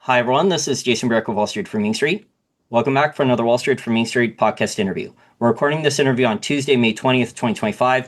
Hi, everyone. This is Jason Barrett of Wall Street for Main Street. Welcome back for another Wall Street for Main Street podcast interview. We're recording this interview on Tuesday, May 20th, 2025.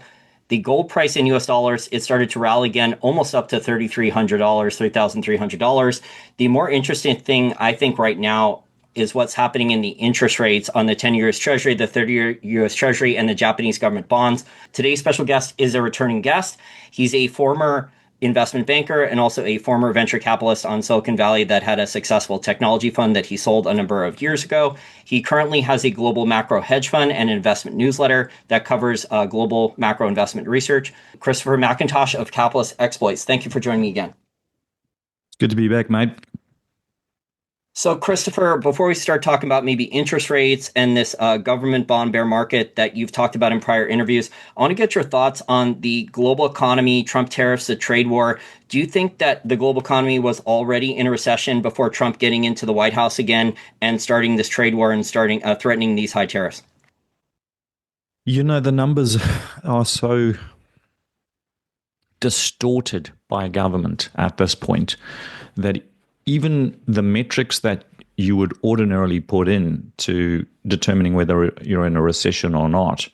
The gold price in US dollars, it started to rally again, almost up to $3,300, $3,300. The more interesting thing, I think, right now is what's happening in the interest rates on the 10-year US Treasury, the 30-year US Treasury, and the Japanese government bonds. Today's special guest is a returning guest. He's a former investment banker and also a former venture capitalist on Silicon Valley that had a successful technology fund that he sold a number of years ago. He currently has a global macro hedge fund and investment newsletter that covers global macro investment research. Christopher MacIntosh of Capitalist Exploits. Thank you for joining me again. It's good to be back, mate. So, Christopher, before we start talking about maybe interest rates and this government bond bear market that you've talked about in prior interviews, I want to get your thoughts on the global economy, Trump tariffs, the trade war. Do you think that the global economy was already in a recession before Trump getting into the White House again and starting this trade war and starting threatening these high tariffs? You know, the numbers are so distorted by government at this point that even the metrics that you would ordinarily put in to determining whether you're in a recession or not,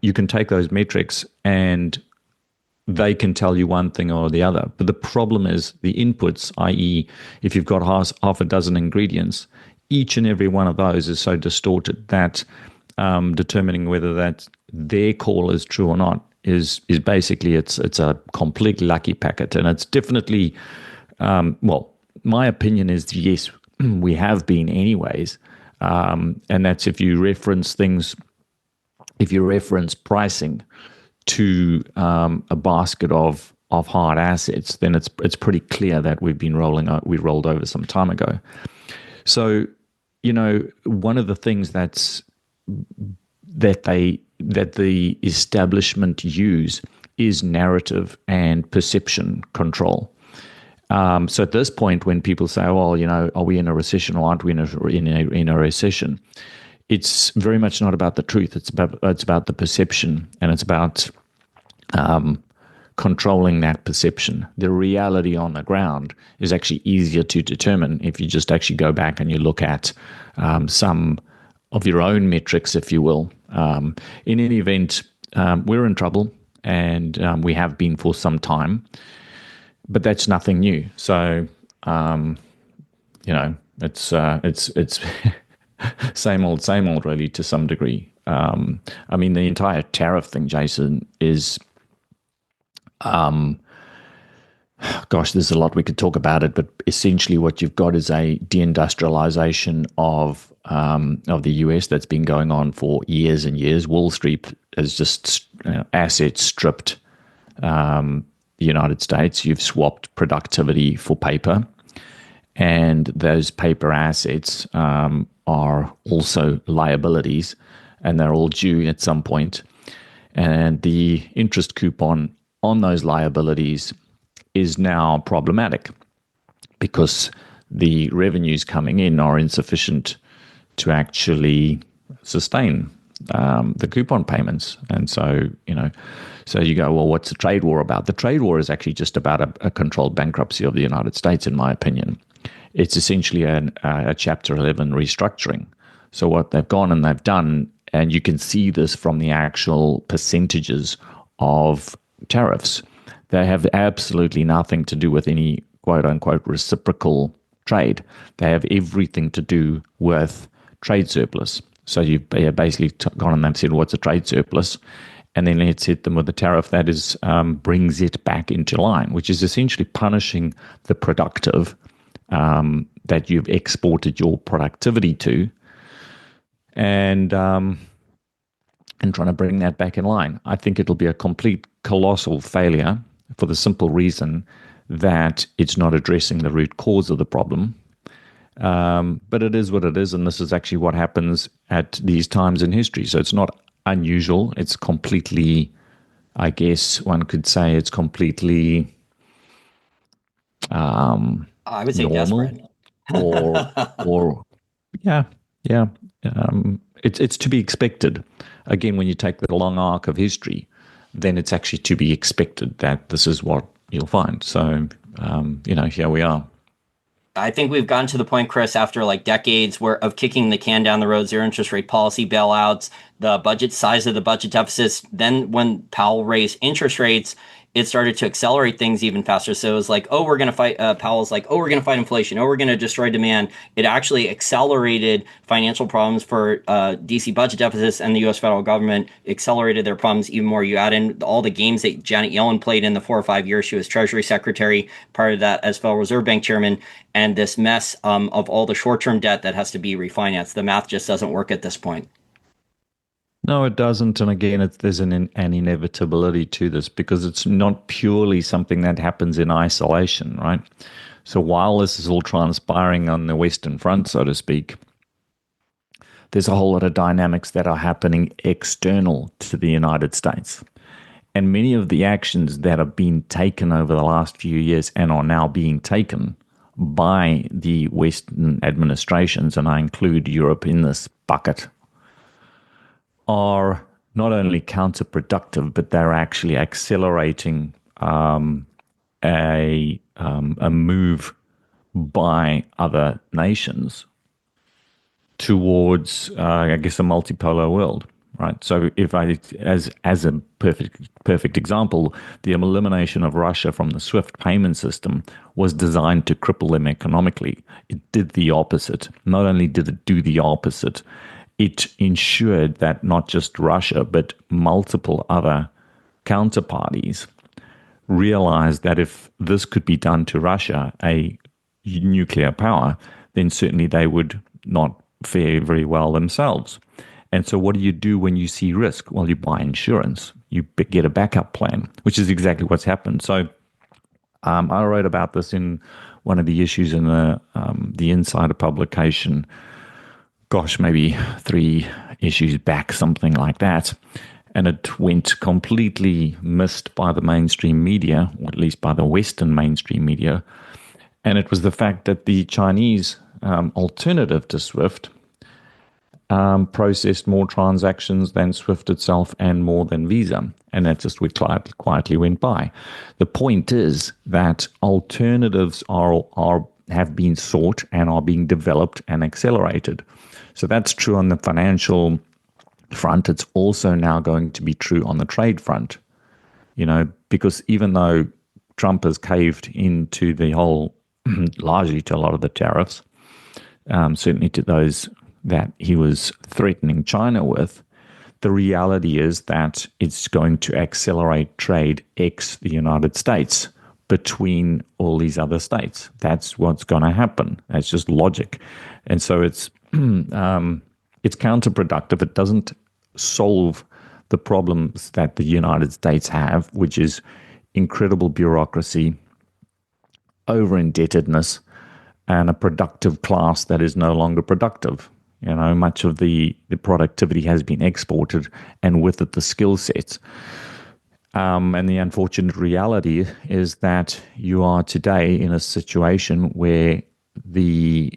you can take those metrics and they can tell you one thing or the other. But the problem is the inputs, i.e., if you've got half a dozen ingredients, each and every one of those is so distorted that determining whether that their call is true or not is basically it's a complete lucky packet. And it's definitely my opinion is yes, we have been anyways. And that's if you reference pricing to a basket of hard assets, then it's pretty clear that we rolled over some time ago. So, you know, one of the things that the establishment use is narrative and perception control. So at this point, when people say, well, you know, are we in a recession or aren't we in a recession? It's very much not about the truth. It's about the perception, and it's about controlling that perception. The reality on the ground is actually easier to determine if you just actually go back and you look at some of your own metrics, if you will. In any event, we're in trouble, and we have been for some time. But that's nothing new. So, you know, it's same old, really, to some degree. I mean, the entire tariff thing, Jason, is, there's a lot we could talk about it. But essentially, what you've got is a deindustrialization of the US that's been going on for years and years. Wall Street has just assets stripped. The United States, you've swapped productivity for paper, and those paper assets are also liabilities, and they're all due at some point. And the interest coupon on those liabilities is now problematic because the revenues coming in are insufficient to actually sustain the coupon payments. And so, you know, so you go, well, what's the trade war about? The trade war is actually just about a controlled bankruptcy of the United States, in my opinion. It's essentially a Chapter 11 restructuring. So what they've gone and they've done, and you can see this from the actual percentages of tariffs, they have absolutely nothing to do with any quote-unquote reciprocal trade. They have everything to do with trade surplus. So you've basically gone and they've said, what's a trade surplus? And then let's hit them with a tariff that is brings it back into line, which is essentially punishing the productive that you've exported your productivity to, and trying to bring that back in line. I think it'll be a complete colossal failure for the simple reason that it's not addressing the root cause of the problem. But it is what it is, and this is actually what happens at these times in history. So it's not unusual. It's completely, I guess one could say it's completely I would say normal. desperate. or yeah. It's to be expected. Again, when you take the long arc of history, then it's actually to be expected that this is what you'll find. So, here we are. I think we've gotten to the point, Chris, after like decades of kicking the can down the road, zero interest rate policy bailouts, the budget size of the budget deficits. Then when Powell raised interest rates, it started to accelerate things even faster. So it was like, oh, we're going to fight. Powell's like, oh, we're going to fight inflation. Oh, we're going to destroy demand. It actually accelerated financial problems for DC budget deficits, and the U.S. federal government accelerated their problems even more. You add in all the games that Janet Yellen played in the 4 or 5 years she was Treasury Secretary, part of that as Federal Reserve Bank Chairman, and this mess of all the short-term debt that has to be refinanced. The math just doesn't work at this point. No, it doesn't. And again, there's an inevitability to this because it's not purely something that happens in isolation, right? So while this is all transpiring on the Western Front, so to speak, there's a whole lot of dynamics that are happening external to the United States. And many of the actions that have been taken over the last few years and are now being taken by the Western administrations, and I include Europe in this bucket, are not only counterproductive, but they're actually accelerating a move by other nations towards, I guess, a multipolar world, right? So, if as a perfect example, the elimination of Russia from the SWIFT payment system was designed to cripple them economically. It did the opposite. Not only did it do the opposite, it ensured that not just Russia, but multiple other counterparties realized that if this could be done to Russia, a nuclear power, then certainly they would not fare very well themselves. And so what do you do when you see risk? Well, you buy insurance. You get a backup plan, which is exactly what's happened. So I wrote about this in one of the issues in the Insider publication, gosh, maybe 3 issues back, something like that. And it went completely missed by the mainstream media, or at least by the Western mainstream media. And it was the fact that the Chinese alternative to SWIFT processed more transactions than SWIFT itself and more than Visa. And that just quietly went by. The point is that alternatives have been sought and are being developed and accelerated. So that's true on the financial front. It's also now going to be true on the trade front, because even though Trump has caved into the whole, largely to a lot of the tariffs, certainly to those that he was threatening China with, the reality is that it's going to accelerate trade ex the United States between all these other states. That's what's going to happen. That's just logic. And so it's counterproductive. It doesn't solve the problems that the United States have, which is incredible bureaucracy, over-indebtedness, and a productive class that is no longer productive. Much of the productivity has been exported, and with it the skill sets. And the unfortunate reality is that you are today in a situation where the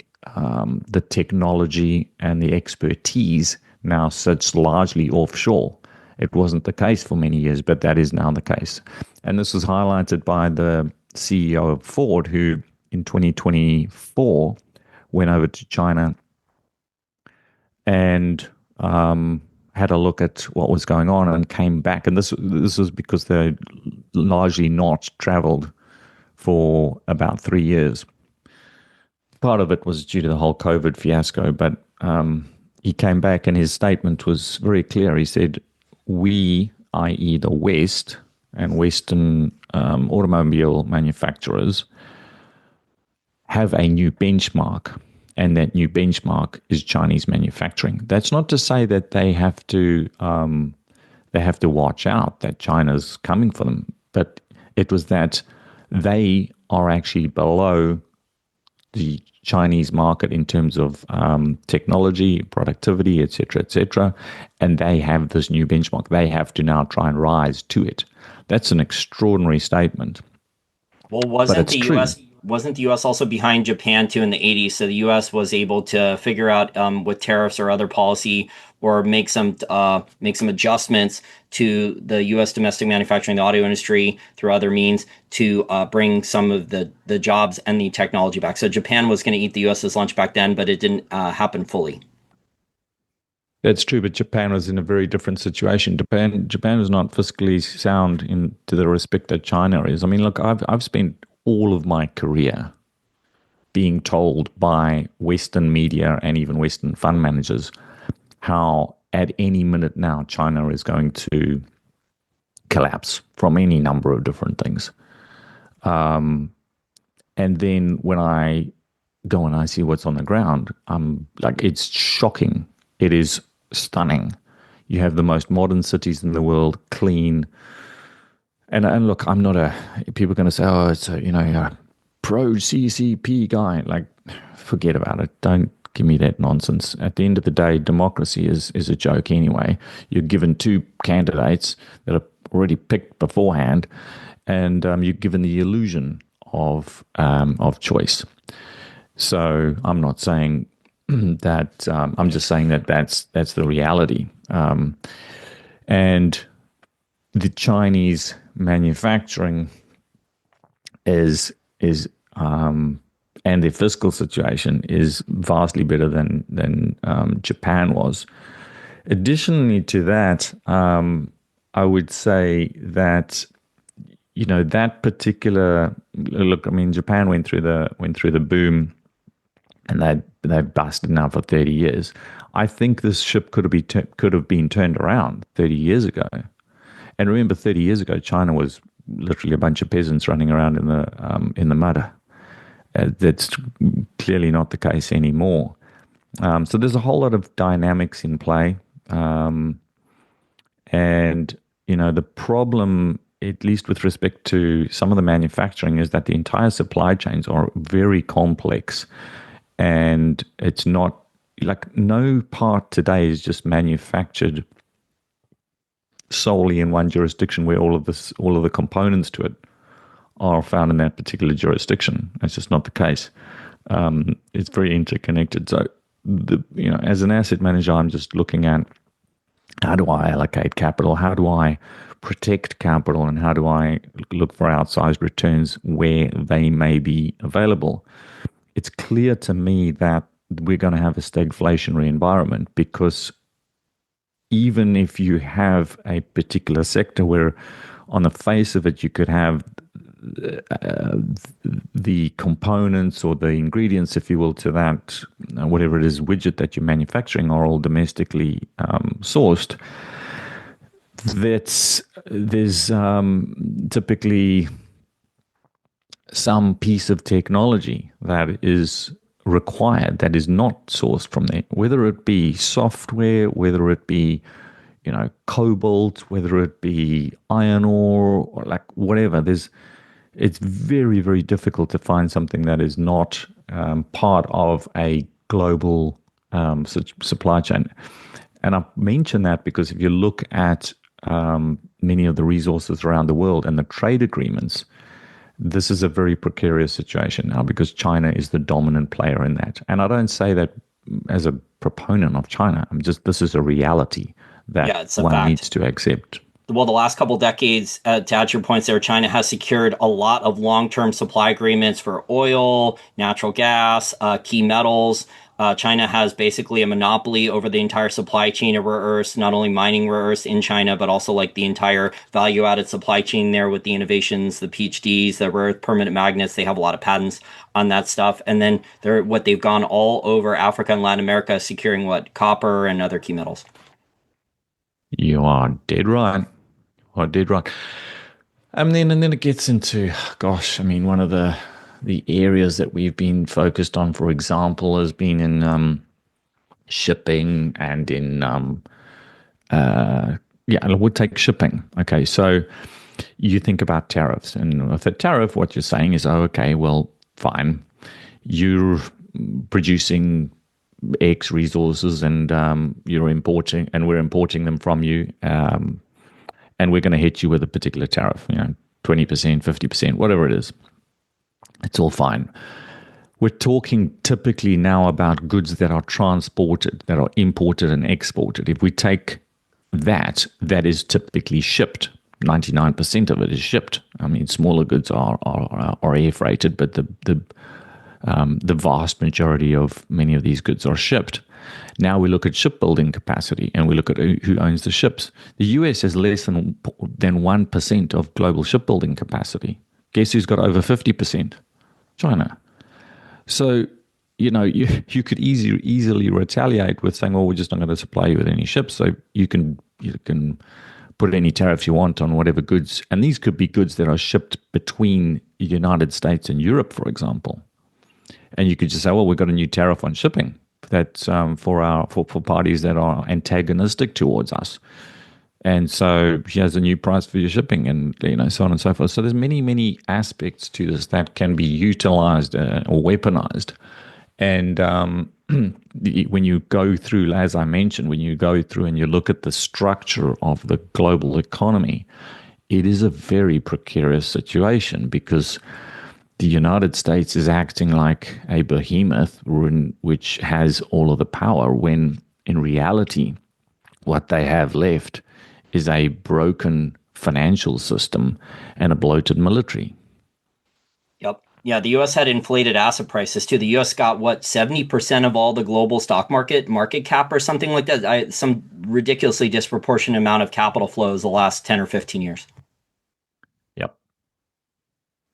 technology and the expertise now sits largely offshore. It wasn't the case for many years, but that is now the case. And this was highlighted by the CEO of Ford, who in 2024 went over to China and had a look at what was going on and came back. And this was because they largely not traveled for about 3 years. Part of it was due to the whole COVID fiasco, but he came back and his statement was very clear. He said, we, i.e. the West and Western automobile manufacturers, have a new benchmark, and that new benchmark is Chinese manufacturing. That's not to say that they have to watch out that China's coming for them, but it was that they are actually below the Chinese market in terms of technology, productivity, etc., and they have this new benchmark. They have to now try and rise to it. That's an extraordinary statement. Well, wasn't the true. U.S. wasn't the U.S. also behind Japan too in the 80s? So the U.S. was able to figure out with tariffs or other policy or make some adjustments to the U.S. domestic manufacturing, the auto industry through other means to bring some of the jobs and the technology back. So Japan was going to eat the U.S.'s lunch back then, but it didn't happen fully. That's true, but Japan was in a very different situation. Japan is not fiscally sound in to the respect that China is. I mean, look, I've spent all of my career being told by Western media and even Western fund managers how at any minute now China is going to collapse from any number of different things. And then when I go and I see what's on the ground, I'm like, it's shocking. It is stunning. You have the most modern cities in the world, clean. And look, I'm not a, people are going to say, oh, it's a pro CCP guy. Like, forget about it. Don't give me that nonsense. At the end of the day, democracy is a joke anyway. You're given two candidates that are already picked beforehand, and you're given the illusion of choice. So I'm not saying that. I'm just saying that that's the reality. And the Chinese manufacturing is and their fiscal situation is vastly better than Japan was. Additionally to that, I would say that that particular look. I mean, Japan went through the boom, and they busted now for 30 years. I think this ship could have been turned around 30 years ago. And remember, 30 years ago, China was literally a bunch of peasants running around in the mud. That's clearly not the case anymore. So there's a whole lot of dynamics in play. And the problem, at least with respect to some of the manufacturing, is that the entire supply chains are very complex. And it's not like no part today is just manufactured solely in one jurisdiction where all of the components to it are found in that particular jurisdiction. That's just not the case. It's very interconnected. So, as an asset manager, I'm just looking at how do I allocate capital? How do I protect capital? And how do I look for outsized returns where they may be available? It's clear to me that we're going to have a stagflationary environment, because even if you have a particular sector where on the face of it you could have the components or the ingredients, if you will, to that, whatever it is, widget that you're manufacturing are all domestically sourced, there's typically some piece of technology that is required that is not sourced from there, whether it be software, whether it be cobalt, whether it be iron ore, or like whatever. It's very, very difficult to find something that is not part of a global supply chain. And I mention that because if you look at many of the resources around the world and the trade agreements, this is a very precarious situation now because China is the dominant player in that. And I don't say that as a proponent of China. This is a reality that it's a one fact. needs to accept. Well, the last couple decades, to add your points there, China has secured a lot of long-term supply agreements for oil, natural gas, key metals. China has basically a monopoly over the entire supply chain of rare earths, not only mining rare earths in China, but also like the entire value-added supply chain there with the innovations, the PhDs, the rare earth permanent magnets. They have a lot of patents on that stuff. And then they've gone all over Africa and Latin America, securing copper and other key metals. You are dead right. Dead right. And then it gets into, one of the areas that we've been focused on, for example, has been in shipping and in we'll take shipping. Okay, so you think about tariffs, and with a tariff, what you're saying is, fine, you're producing X resources, and you're importing, and we're importing them from you. And we're going to hit you with a particular tariff, 20%, 50%, whatever it is. It's all fine. We're talking typically now about goods that are transported, that are imported and exported. If we take that, that is typically shipped. 99% of it is shipped. I mean, smaller goods are air freighted, but the vast majority of many of these goods are shipped. Now we look at shipbuilding capacity and we look at who owns the ships. The US has less than 1% of global shipbuilding capacity. Guess who's got over 50%? China. So, you could easily retaliate with saying, well, we're just not going to supply you with any ships. So you can put any tariffs you want on whatever goods. And these could be goods that are shipped between the United States and Europe, for example. And you could just say, well, we've got a new tariff on shipping that's for parties that are antagonistic towards us. And so here's a new price for your shipping, and so on and so forth. So there's many aspects to this that can be utilized or weaponized. And when you go through, as I mentioned, when you go through and you look at the structure of the global economy, it is a very precarious situation because the United States is acting like a behemoth which has all of the power, when in reality, what they have left is a broken financial system and a bloated military. Yep. Yeah, the US had inflated asset prices too. The US got 70% of all the global stock market cap or something like that. Some ridiculously disproportionate amount of capital flows the last 10 or 15 years. Yep.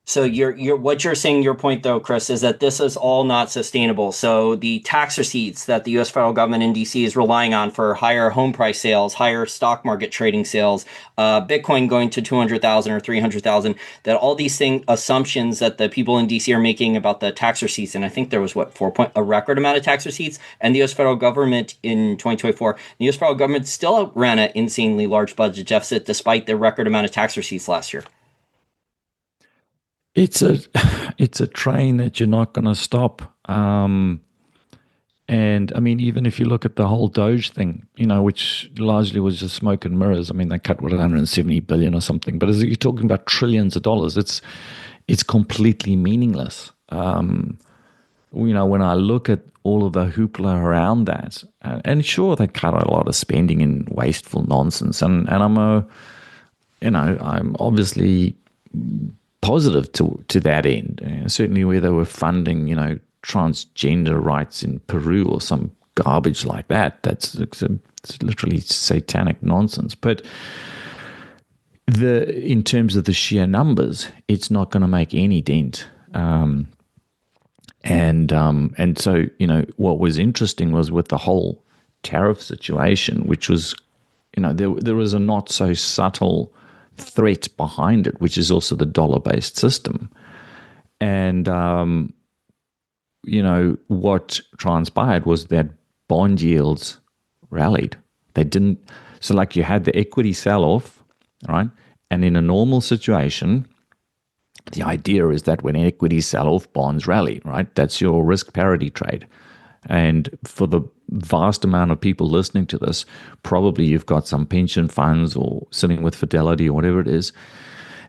So what you're saying, your point though, Chris, is that this is all not sustainable. So the tax receipts that the U.S. federal government in D.C. is relying on for higher home price sales, higher stock market trading sales, Bitcoin going to 200,000 or 300,000, that all these assumptions that the people in D.C. are making about the tax receipts, and I think there was a record amount of tax receipts, and the U.S. federal government in 2024, the U.S. federal government still ran an insanely large budget deficit despite the record amount of tax receipts last year. It's a train that you're not going to stop. And I mean, even if you look at the whole Doge thing, which largely was just smoke and mirrors. I mean, they cut 170 billion or something. But as you're talking about trillions of dollars, it's completely meaningless. When I look at all of the hoopla around that, and sure, they cut a lot of spending in wasteful nonsense, and I'm obviously positive to that end. Certainly where they were funding, transgender rights in Peru or some garbage like that. It's literally satanic nonsense. But in terms of the sheer numbers, it's not going to make any dent. And so, what was interesting was with the whole tariff situation, which was, there was a not so subtle threat behind it, which is also the dollar-based system. And, what transpired was that bond yields rallied. They didn't. So like you had the equity sell-off, right? And in a normal situation, the idea is that when equities sell off, bonds rally, right? That's your risk parity trade. And for the vast amount of people listening to this, probably you've got some pension funds or sitting with Fidelity or whatever it is,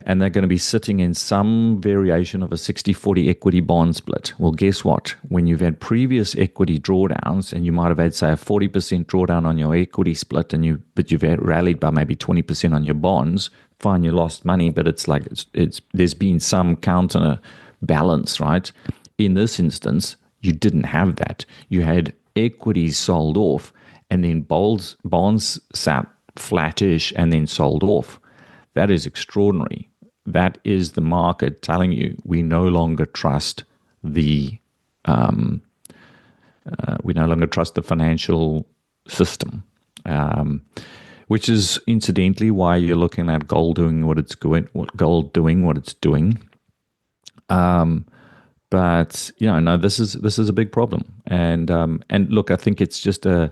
and they're going to be sitting in some variation of a 60-40 equity bond split. Well, guess what? When you've had previous equity drawdowns and you might have had, say, a 40% drawdown on your equity split, but you've rallied by maybe 20% on your bonds, fine, you lost money, but it's like there's been some counterbalance, right? In this instance, you didn't have that. You had equities sold off, and then bonds sat flattish and then sold off. That is extraordinary. That is the market telling you we no longer trust the financial system, which is incidentally why you're looking at gold doing what it's doing. But no, this is a big problem, and look, I think it's a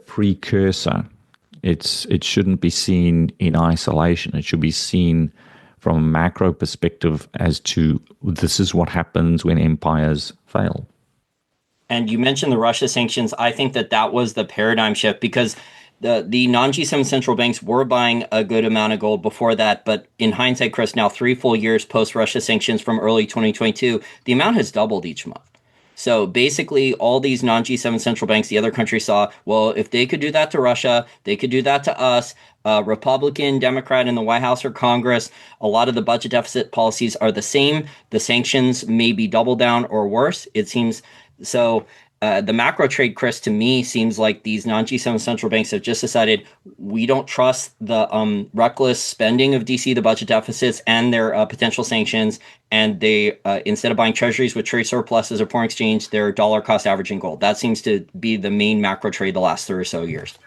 precursor. It shouldn't be seen in isolation. It should be seen from a macro perspective as to this is what happens when empires fail. And you mentioned the Russia sanctions. I think that was the paradigm shift, because the non-G7 central banks were buying a good amount of gold before that, but in hindsight, Chris, now 3 full years post Russia sanctions from early 2022, the amount has doubled each month. So basically, all these non G7 central banks, the other countries saw, well, if they could do that to Russia, they could do that to us. Republican, Democrat in the White House or Congress, a lot of the budget deficit policies are the same. The sanctions may be double down or worse. It seems so. The macro trade, Chris, to me seems like these non-G7 central banks have just decided we don't trust the reckless spending of DC, the budget deficits, and their potential sanctions. And they, instead of buying treasuries with trade surpluses or foreign exchange, they're dollar cost averaging gold. That seems to be the main macro trade the last 3 or so years.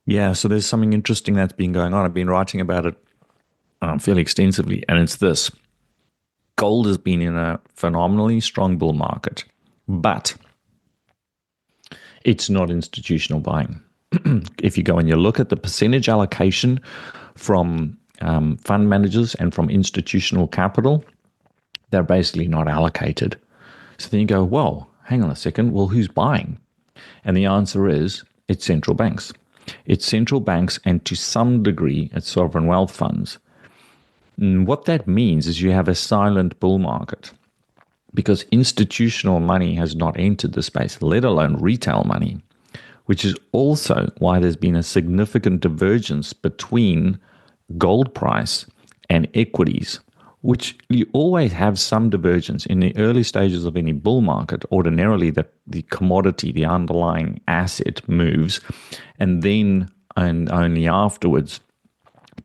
Yeah, so there's something interesting that's been going on. I've been writing about it fairly extensively, and it's this. Gold has been in a phenomenally strong bull market, but it's not institutional buying. If you go and you look at the percentage allocation from fund managers and from institutional capital, they're basically not allocated. So then you go, well, hang on a second. Well, who's buying? And the answer is it's central banks. It's central banks, and to some degree, it's sovereign wealth funds. And what that means is you have a silent bull market, because institutional money has not entered the space, let alone retail money, which is also why there's been a significant divergence between gold price and equities, which you always have some divergence in the early stages of any bull market. Ordinarily, the commodity, the underlying asset moves, and then and only afterwards,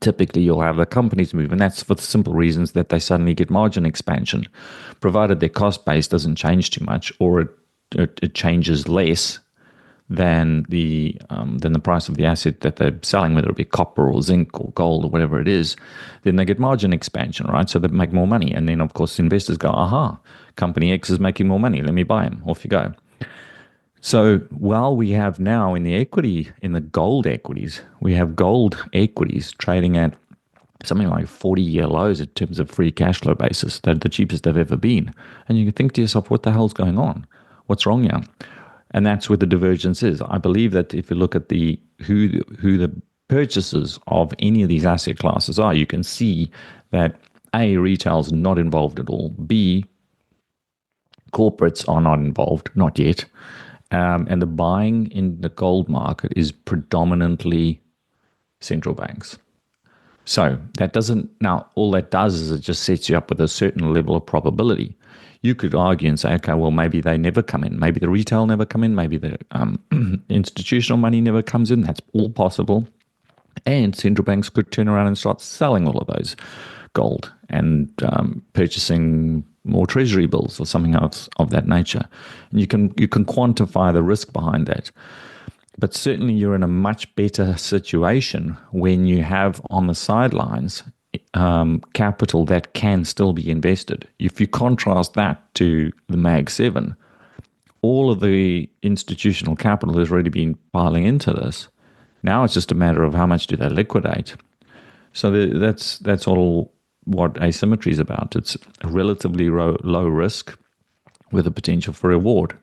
typically you'll have the companies move, and that's for the simple reasons that they suddenly get margin expansion, provided their cost base doesn't change too much, or it changes less than the price of the asset that they're selling, whether it be copper or zinc or gold or whatever it is. Then they get margin expansion, right? So they make more money, and then of course investors go, aha, company X is making more money, let me buy them. Off you go. So while we have now in the gold equities, we have gold equities trading at something like 40-year lows in terms of free cash flow basis. They're the cheapest they've ever been. And you can think to yourself, what the hell's going on? What's wrong here? And that's where the divergence is. I believe that if you look at who the purchasers of any of these asset classes are, you can see that A, retail's not involved at all. B, corporates are not involved, not yet. And the buying in the gold market is predominantly central banks. So all that does is it just sets you up with a certain level of probability. You could argue and say, okay, well, maybe they never come in. Maybe the retail never come in. Maybe the institutional money never comes in. That's all possible. And central banks could turn around and start selling all of those gold and purchasing more treasury bills or something else of that nature. And you can quantify the risk behind that. But certainly you're in a much better situation when you have on the sidelines capital that can still be invested. If you contrast that to the Mag 7, all of the institutional capital has already been piling into this. Now it's just a matter of how much do they liquidate. So that's all what asymmetry is about. It's a relatively low risk with a potential for reward.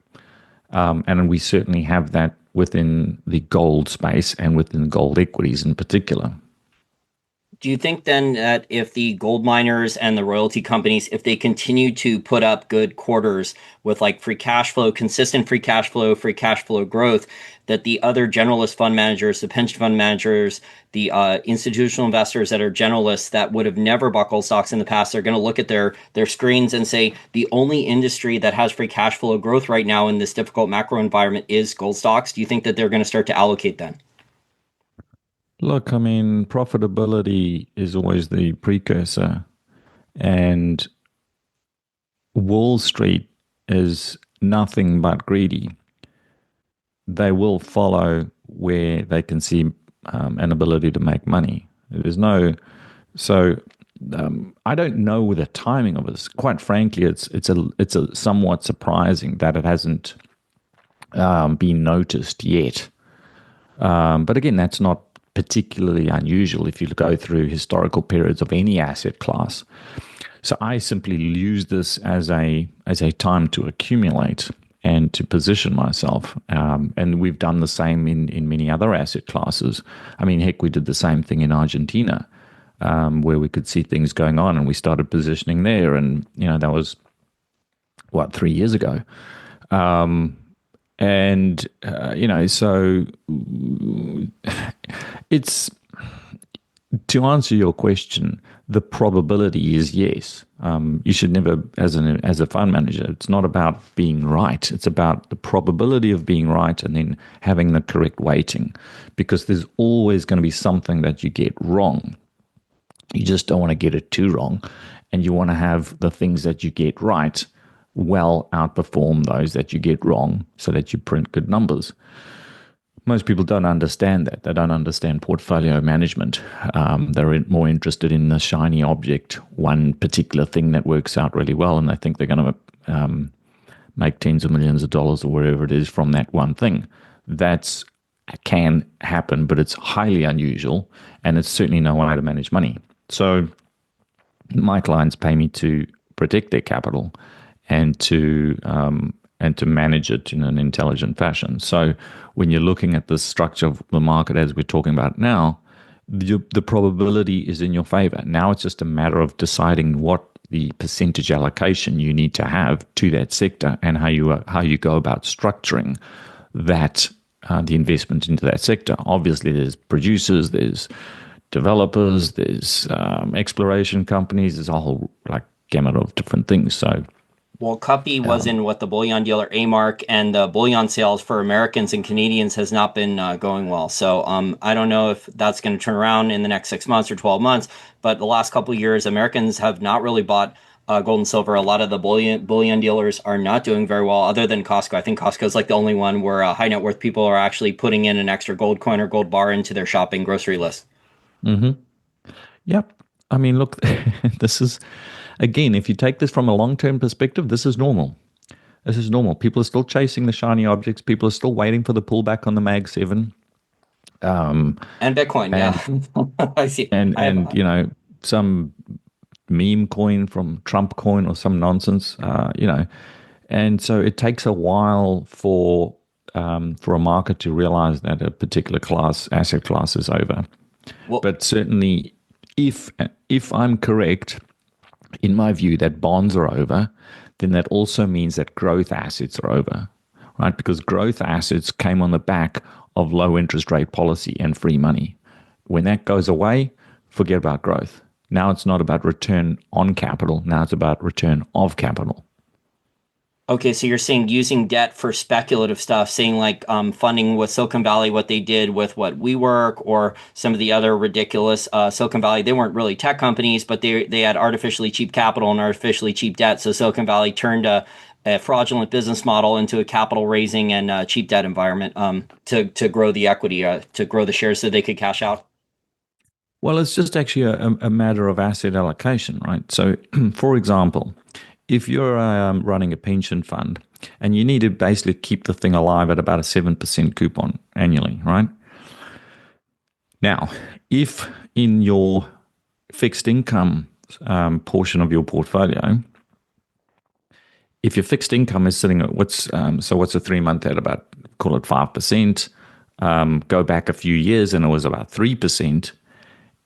And we certainly have that within the gold space and within gold equities in particular. Do you think then that if the gold miners and the royalty companies, if they continue to put up good quarters with like free cash flow, consistent free cash flow growth, that the other generalist fund managers, the pension fund managers, the institutional investors that are generalists that would have never bought gold stocks in the past, they're going to look at their screens and say the only industry that has free cash flow growth right now in this difficult macro environment is gold stocks? Do you think that they're going to start to allocate then? Look, I mean, profitability is always the precursor, and Wall Street is nothing but greedy. They will follow where they can see an ability to make money. I don't know the timing of this. Quite frankly, it's a somewhat surprising that it hasn't been noticed yet. But again, that's not particularly unusual if you go through historical periods of any asset class. So I simply use this as a time to accumulate. and to position myself. And we've done the same in many other asset classes. I mean, heck, we did the same thing in Argentina, where we could see things going on, and we started positioning there. And, that was, 3 years ago. So it's, to answer your question, the probability is yes. You should never, as a fund manager, it's not about being right. It's about the probability of being right and then having the correct weighting, because there's always going to be something that you get wrong. You just don't want to get it too wrong, and you want to have the things that you get right well outperform those that you get wrong, so that you print good numbers. Most people don't understand that. They don't understand portfolio management. They're more interested in the shiny object, one particular thing that works out really well, and they think they're going to make tens of millions of dollars or wherever it is from that one thing. That can happen, but it's highly unusual, and it's certainly no way to manage money. So my clients pay me to protect their capital and to manage it in an intelligent fashion. So when you're looking at the structure of the market as we're talking about now, the probability is in your favor. Now it's just a matter of deciding what the percentage allocation you need to have to that sector, and how you go about structuring that the investment into that sector. Obviously, there's producers, there's developers, there's exploration companies, there's a whole gamut of different things. So. Well, Cuppy was in what the bullion dealer A-Mark, and the bullion sales for Americans and Canadians has not been going well. So I don't know if that's going to turn around in the next 6 months or 12 months. But the last couple of years, Americans have not really bought gold and silver. A lot of the bullion dealers are not doing very well, other than Costco. I think Costco is like the only one where high net worth people are actually putting in an extra gold coin or gold bar into their shopping grocery list. Mm-hmm. Yep. I mean, look, this is, again, if you take this from a long-term perspective, this is normal. This is normal. People are still chasing the shiny objects. People are still waiting for the pullback on the Mag 7. And Bitcoin, yeah. I see. And some meme coin from Trump coin or some nonsense, And so it takes a while for a market to realize that a particular asset class is over. Well, but certainly, if I'm correct, in my view, that bonds are over, then that also means that growth assets are over, right? Because growth assets came on the back of low interest rate policy and free money. When that goes away, forget about growth. Now it's not about return on capital. Now it's about return of capital. Okay, so you're saying using debt for speculative stuff, saying like funding with Silicon Valley, what they did with WeWork or some of the other ridiculous Silicon Valley. They weren't really tech companies, but they had artificially cheap capital and artificially cheap debt. So Silicon Valley turned a fraudulent business model into a capital raising and cheap debt environment to grow the equity, to grow the shares so they could cash out. Well, it's just actually a matter of asset allocation, right? So, for example, if you're running a pension fund and you need to basically keep the thing alive at about a 7% coupon annually, right? Now, if in your fixed income portion of your portfolio, if your fixed income is sitting at what's a 3-month at about, call it 5%, go back a few years and it was about 3%,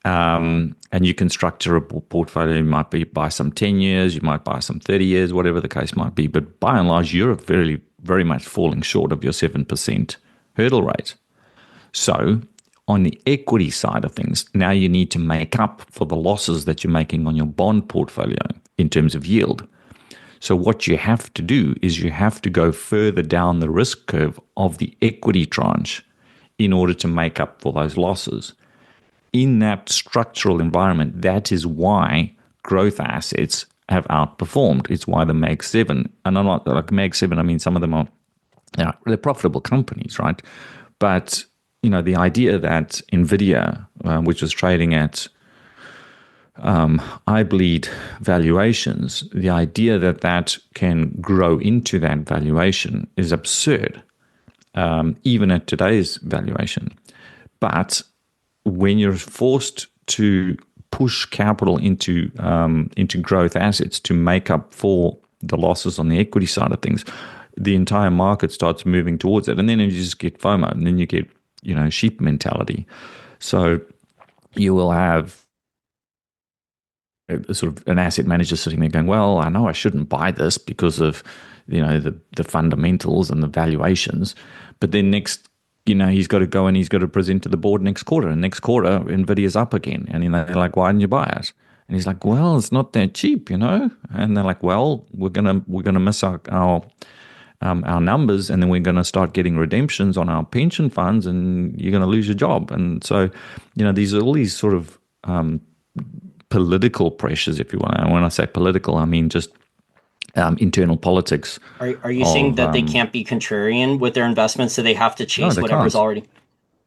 and you can structure a portfolio. You might buy some 10 years, you might buy some 30 years, whatever the case might be. But by and large, you're very, very much falling short of your 7% hurdle rate. So on the equity side of things, now you need to make up for the losses that you're making on your bond portfolio in terms of yield. So what you have to do is you have to go further down the risk curve of the equity tranche in order to make up for those losses. In that structural environment, that is why growth assets have outperformed. It's why the Mag 7, and I'm not like Mag 7, I mean, some of them are, they're profitable companies, right? But, the idea that NVIDIA, which was trading at eye bleed valuations, the idea that can grow into that valuation is absurd, even at today's valuation. But when you're forced to push capital into growth assets to make up for the losses on the equity side of things, the entire market starts moving towards it. And then you just get FOMO, and then you get, sheep mentality. So you will have a sort of an asset manager sitting there going, well, I know I shouldn't buy this because of, the fundamentals and the valuations. But then next, he's got to go and he's got to present to the board next quarter. And next quarter, Nvidia's up again. And they're like, why didn't you buy it? And he's like, well, it's not that cheap, And they're like, well, we're gonna miss our numbers, and then we're going to start getting redemptions on our pension funds, and you're going to lose your job. And so, these are all these sort of political pressures, if you want. And when I say political, I mean just internal politics. Are you saying that they can't be contrarian with their investments, so they have to chase they whatever's can't. already?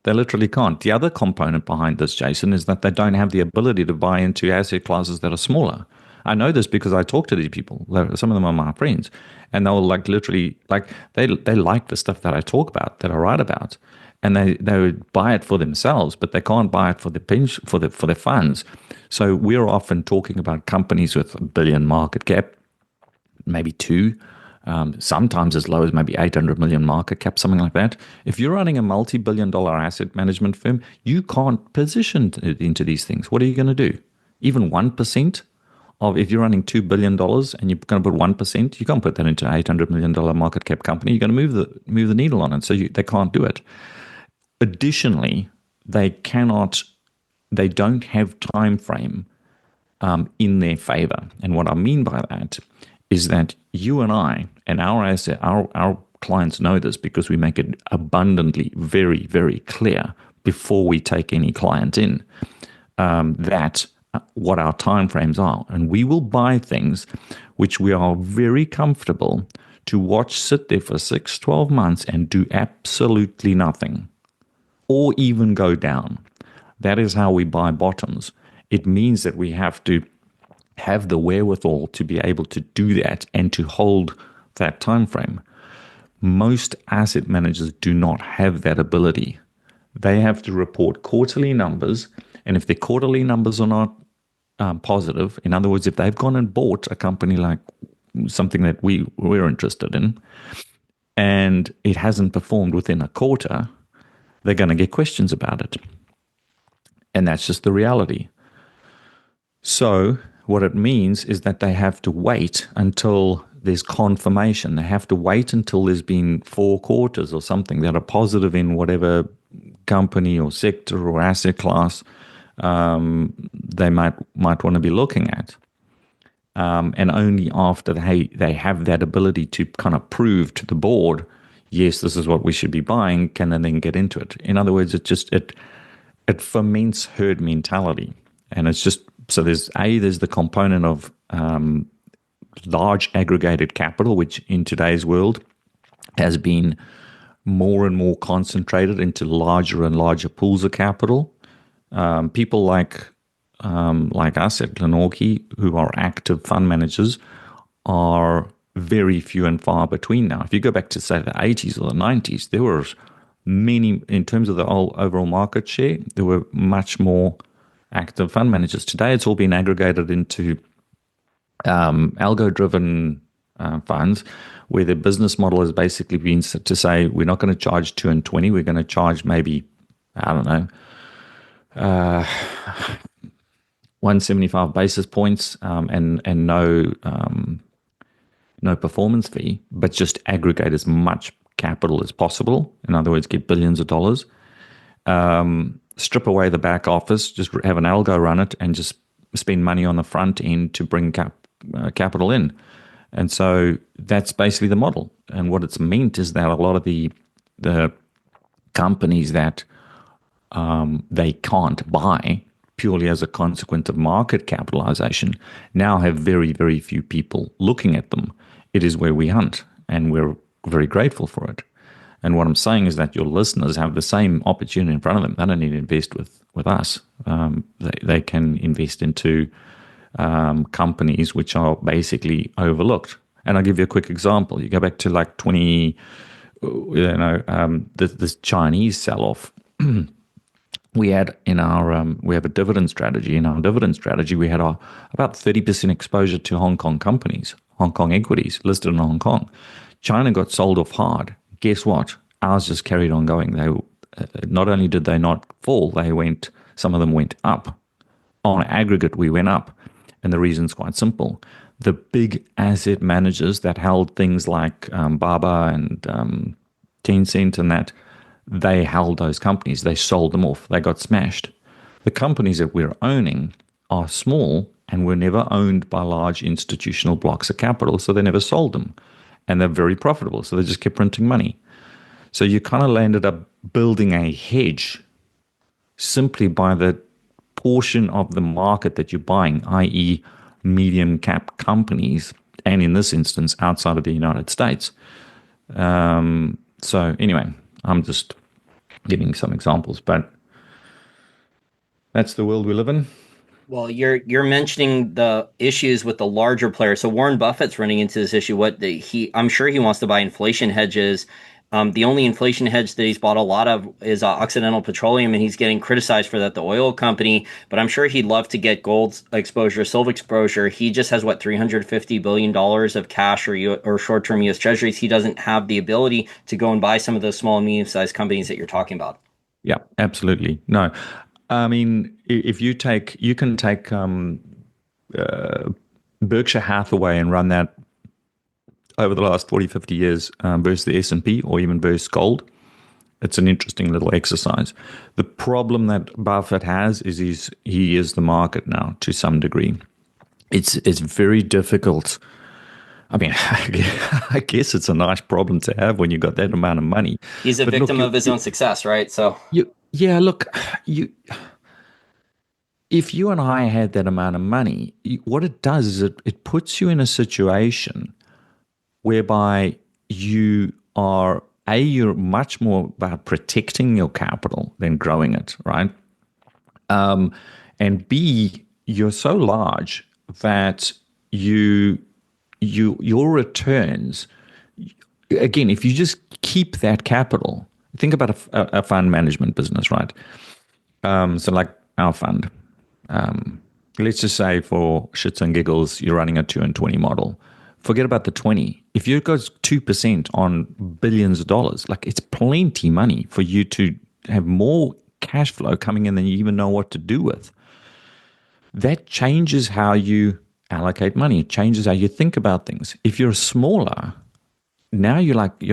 They literally can't. The other component behind this, Jason, is that they don't have the ability to buy into asset classes that are smaller. I know this because I talk to these people. Some of them are my friends, and they'll literally they like the stuff that I talk about, that I write about, and they would buy it for themselves, but they can't buy it for the pension, for their funds. So we're often talking about companies with $1 billion market cap, maybe two. Sometimes as low as maybe 800 million market cap, something like that. If you're running a multi-billion-dollar asset management firm, you can't position into these things. What are you going to do? Even 1% of, if you're running $2 billion and you're going to put 1%, you can't put that into an $800 million market cap company. You're going to move the needle on it. So they can't do it. Additionally, they don't have time frame in their favor. And what I mean by that is that you and I and our clients know this, because we make it abundantly very, very clear before we take any client in, that what our timeframes are. And we will buy things which we are very comfortable to watch sit there for 6, 12 months and do absolutely nothing, or even go down. That is how we buy bottoms. It means that we have to have the wherewithal to be able to do that and to hold that time frame. Most asset managers do not have that ability. They have to report quarterly numbers, and if their quarterly numbers are not positive, in other words, if they've gone and bought a company like something that we're interested in, and it hasn't performed within a quarter, they're going to get questions about it. And that's just the reality. So what it means is that they have to wait until there's confirmation. They have to wait until there's been 4 quarters or something that are positive in whatever company or sector or asset class they might want to be looking at. And only after they have that ability to kind of prove to the board, yes, this is what we should be buying, can they then get into it. In other words, it ferments herd mentality. And it's just, so there's the component of large aggregated capital, which in today's world has been more and more concentrated into larger and larger pools of capital. People like us at Glenorchy, who are active fund managers, are very few and far between now. If you go back to, say, the 80s or the 90s, there were many, in terms of the overall market share, there were much more active fund managers. Today, it's all been aggregated into algo-driven funds, where the business model has basically been to say, we're not going to charge 2 and 20, we're going to charge maybe, I don't know, 175 basis points and no performance fee, but just aggregate as much capital as possible. In other words, get billions of dollars. Strip away the back office, just have an algo run it, and just spend money on the front end to bring capital in. And so that's basically the model. And what it's meant is that a lot of the companies that they can't buy purely as a consequence of market capitalization now have very, very few people looking at them. It is where we hunt, and we're very grateful for it. And what I'm saying is that your listeners have the same opportunity in front of them. They don't need to invest with us. They can invest into companies which are basically overlooked. And I'll give you a quick example. You go back to like this Chinese sell-off. We had we have a dividend strategy. In our dividend strategy, we had about 30% exposure to Hong Kong companies, Hong Kong equities listed in Hong Kong. China got sold off hard. Guess what? Ours just carried on going. They not only did they not fall, some of them went up. On aggregate, we went up. And the reason's quite simple. The big asset managers that held things like Baba and Tencent and that, they held those companies. They sold them off. They got smashed. The companies that we're owning are small and were never owned by large institutional blocks of capital, so they never sold them. And they're very profitable, so they just kept printing money. So you kind of ended up building a hedge simply by the portion of the market that you're buying, i.e., medium cap companies, and in this instance, outside of the United States. So anyway, I'm just giving some examples, but that's the world we live in. Well, you're mentioning the issues with the larger players. So Warren Buffett's running into this issue. I'm sure he wants to buy inflation hedges. The only inflation hedge that he's bought a lot of is Occidental Petroleum, and he's getting criticized for that, the oil company. But I'm sure he'd love to get gold exposure, silver exposure. He just has $350 billion of cash or short-term US Treasuries. He doesn't have the ability to go and buy some of those small and medium-sized companies that you're talking about. Yeah, absolutely. No, I mean, if you can take Berkshire Hathaway and run that over the last 40, 50 years versus the S&P or even versus gold. It's an interesting little exercise. The problem that Buffett has is he is the market now to some degree. It's very difficult. I mean, I guess it's a nice problem to have when you've got that amount of money. He's a victim of his own success, right? So if you and I had that amount of money, what it does is it puts you in a situation whereby you're much more about protecting your capital than growing it, right? And B, you're so large that your returns, again, if you just keep that capital, think about a fund management business, right? So like our fund, let's just say for shits and giggles, you're running a 2 and 20 model. Forget about the 20. If you got 2% on billions of dollars, like it's plenty money for you to have more cash flow coming in than you even know what to do with. That changes how you allocate money. It changes how you think about things. If you're smaller, now you're like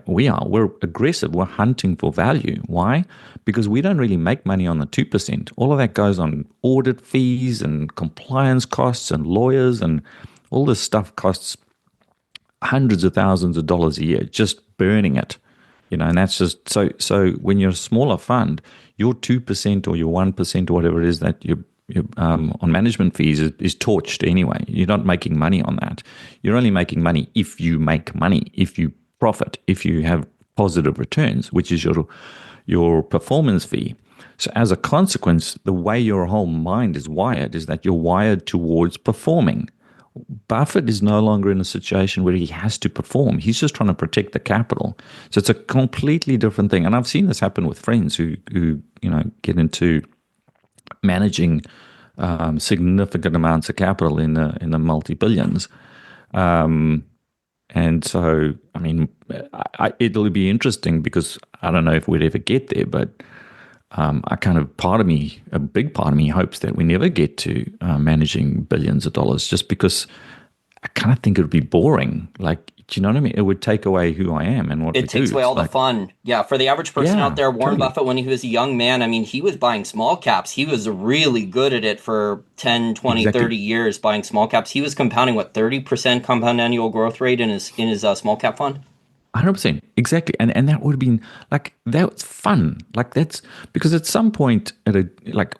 we are. We're aggressive. We're hunting for value. Why? Because we don't really make money on the 2%. All of that goes on audit fees and compliance costs and lawyers, and all this stuff costs hundreds of thousands of dollars a year, just burning it, and that's just so when you're a smaller fund, your 2% or your 1% or whatever it is that you on management fees is torched anyway. You're not making money on that. You're only making money if you make money, if you profit, if you have positive returns, which is your performance fee. So as a consequence, the way your whole mind is wired is that you're wired towards performing. Buffett is no longer in a situation where he has to perform. He's just trying to protect the capital. So it's a completely different thing. And I've seen this happen with friends who get into managing significant amounts of capital in the multi-billions. And so, I mean, it'll be interesting because I don't know if we'd ever get there, but a big part of me hopes that we never get to managing billions of dollars, just because I kind of think it would be boring. Like, do you know what I mean? It would take away who I am and what we do. It takes away all the fun. Yeah, for the average person out there, Warren Buffett, when he was a young man, I mean, he was buying small caps. He was really good at it for 10, 20, 30 years buying small caps. He was compounding, 30% compound annual growth rate in his small cap fund? 100%, exactly, and that would have been that's fun. Like, that's because at some point,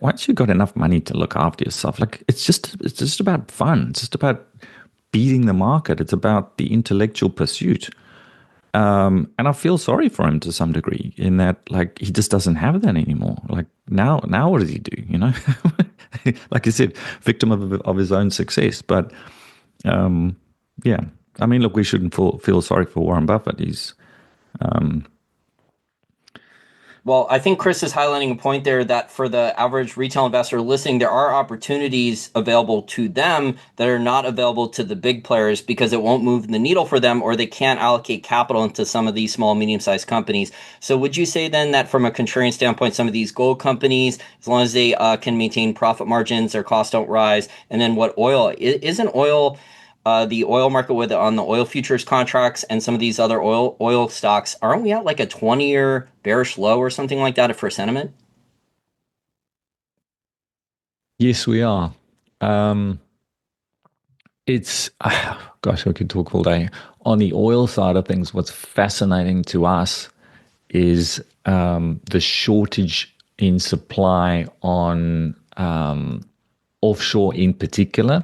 once you've got enough money to look after yourself, it's just about fun. It's just about beating the market. It's about the intellectual pursuit. And I feel sorry for him to some degree in that, he just doesn't have that anymore. Like now what does he do? Like you said, victim of his own success. But yeah. I mean, look, we shouldn't feel sorry for Warren Buffett. Well, I think Chris is highlighting a point there that for the average retail investor listening, there are opportunities available to them that are not available to the big players because it won't move the needle for them or they can't allocate capital into some of these small, medium-sized companies. So would you say then that from a contrarian standpoint, some of these gold companies, as long as they can maintain profit margins, their costs don't rise, and then what oil, isn't oil the oil market with on the oil futures contracts and some of these other oil stocks, aren't we at like a 20-year bearish low or something like that for sentiment? Yes, we are. Um, it's gosh, I could talk all day. On the oil side of things, what's fascinating to us is the shortage in supply on offshore in particular.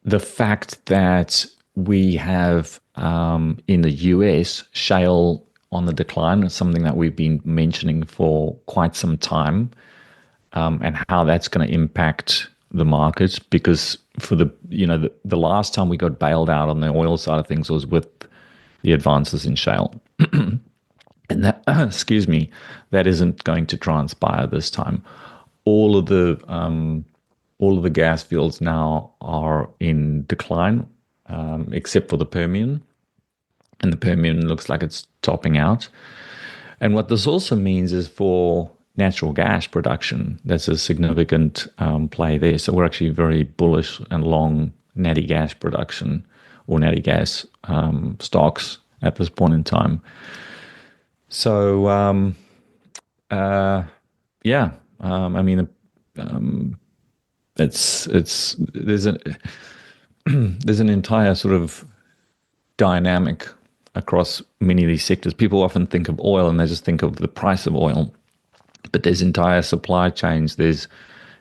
The fact that we have in the US shale on the decline is something that we've been mentioning for quite some time, and how that's going to impact the markets. Because for the last time we got bailed out on the oil side of things was with the advances in shale, and that excuse me, that isn't going to transpire this time. All of the all of the gas fields now are in decline, except for the Permian, and the Permian looks like it's topping out. And what this also means is for natural gas production, there's a significant play there. So we're actually very bullish and long natty gas production or natty gas stocks at this point in time. So uh, yeah, I mean, it's there's an entire sort of dynamic across many of these sectors. People often think of oil and they just think of the price of oil, but there's entire supply chains. There's,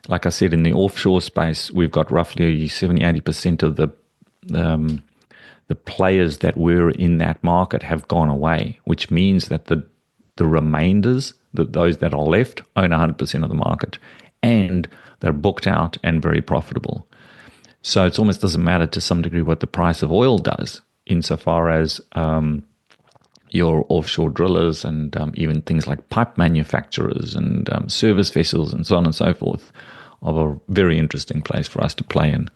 like I said, in the offshore space, we've got roughly 70-80% of the players that were in that market have gone away, which means that the remainders, those that are left, own 100% of the market, and they're booked out and very profitable. So it almost doesn't matter to some degree what the price of oil does, insofar as your offshore drillers and even things like pipe manufacturers and service vessels and so on and so forth are a very interesting place for us to play in.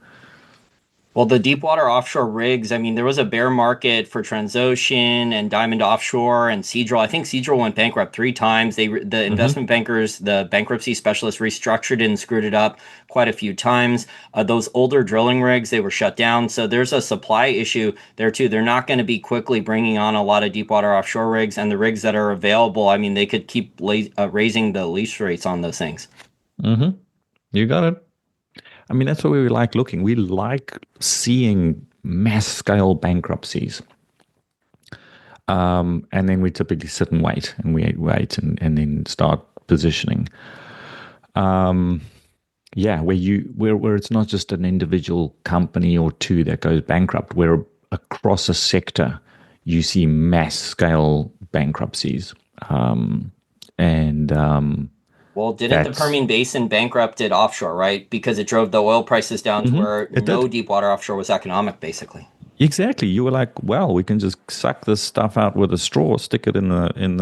Well, the deep water offshore rigs, I mean, there was a bear market for Transocean and Diamond Offshore and Seadrill. I think Seadrill went bankrupt three times. The Mm-hmm. investment bankers, the bankruptcy specialists restructured it and screwed it up quite a few times. Those older drilling rigs, they were shut down. So there's a supply issue there too. They're not going to be quickly bringing on a lot of deep water offshore rigs, and the rigs that are available, I mean, they could keep raising the lease rates on those things. Mm-hmm. You got it. I mean, that's what we like looking. We like seeing mass scale bankruptcies. And then we typically sit and wait, and we wait and then start positioning. Yeah, where it's not just an individual company or two that goes bankrupt, where across a sector you see mass scale bankruptcies. And Well, didn't the that's Permian Basin bankrupted offshore, right? Because it drove the oil prices down to Mhm, where it no did. deep water offshore was economic, basically. Exactly. You were like, well, we can just suck this stuff out with a straw, stick it in the in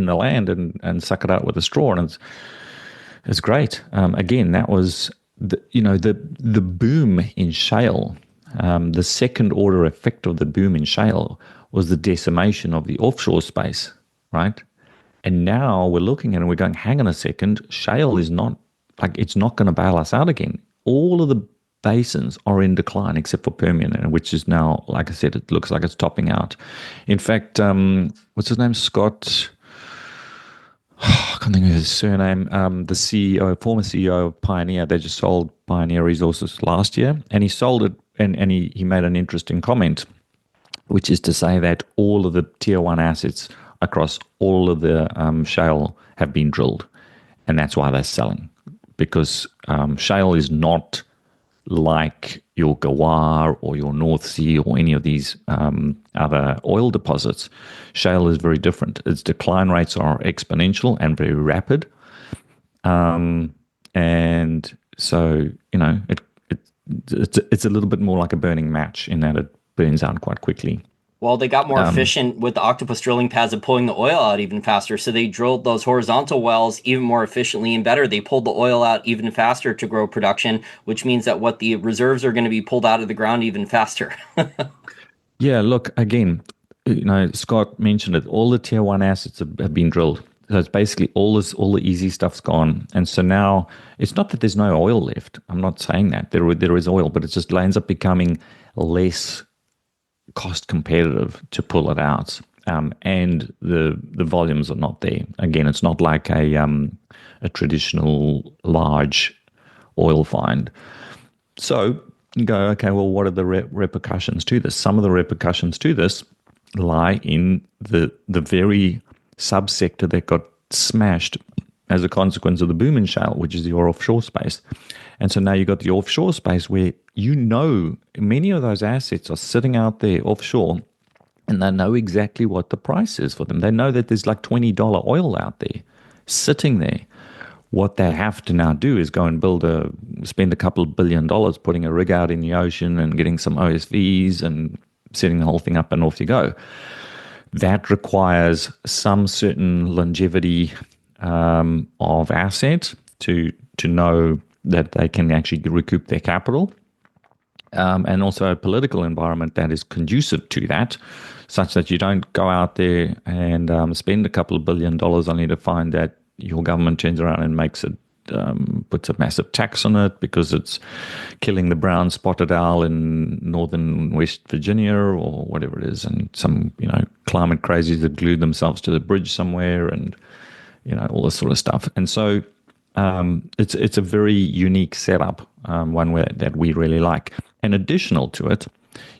the land and suck it out with a straw, and it's great. Again, that was the boom in shale. The second order effect of the boom in shale was the decimation of the offshore space, right? And now we're looking at it and we're going, hang on a second, shale is not like it's not going to bail us out again. All of the basins are in decline except for Permian, which is now, like I said, it looks like it's topping out. In fact, what's his name? Scott. I can't think of his surname. The CEO, former CEO of Pioneer, they just sold Pioneer Resources last year, and he sold it, and he made an interesting comment, which is to say that all of the tier one assets across all of the shale have been drilled, and that's why they're selling, because shale is not like your Gawar or your North Sea or any of these other oil deposits. Shale is very different. Its decline rates are exponential and very rapid. And so, it's a little bit more like a burning match in that it burns out quite quickly. Well, they got more Um, efficient with the octopus drilling pads and pulling the oil out even faster. So they drilled those horizontal wells even more efficiently and better. They pulled the oil out even faster to grow production, which means that what the reserves are going to be pulled out of the ground even faster. yeah, look, again, Scott mentioned it. All the tier one assets have been drilled. So it's basically all the easy stuff's gone. And so now it's not that there's no oil left. I'm not saying that. There is oil, but it just ends up becoming less cost competitive to pull it out. And the volumes are not there. Again, it's not like a traditional large oil find. So you go, okay, well, what are the repercussions to this? Some of the repercussions to this lie in the very subsector that got smashed as a consequence of the boom in shale, which is your offshore space. And so now you've got the offshore space where many of those assets are sitting out there offshore and they know exactly what the price is for them. They know that there's like $20 oil out there sitting there. What they have to now do is go and spend a couple of $1 billion putting a rig out in the ocean and getting some OSVs and setting the whole thing up, and off you go. That requires some certain longevity of assets to know that they can actually recoup their capital, and also a political environment that is conducive to that, such that you don't go out there and spend a couple of $1 billion only to find that your government turns around and puts a massive tax on it because it's killing the brown spotted owl in northern West Virginia or whatever it is, and some climate crazies that glued themselves to the bridge somewhere, and all this sort of stuff. And so it's a very unique setup, one that we really like. And additional to it,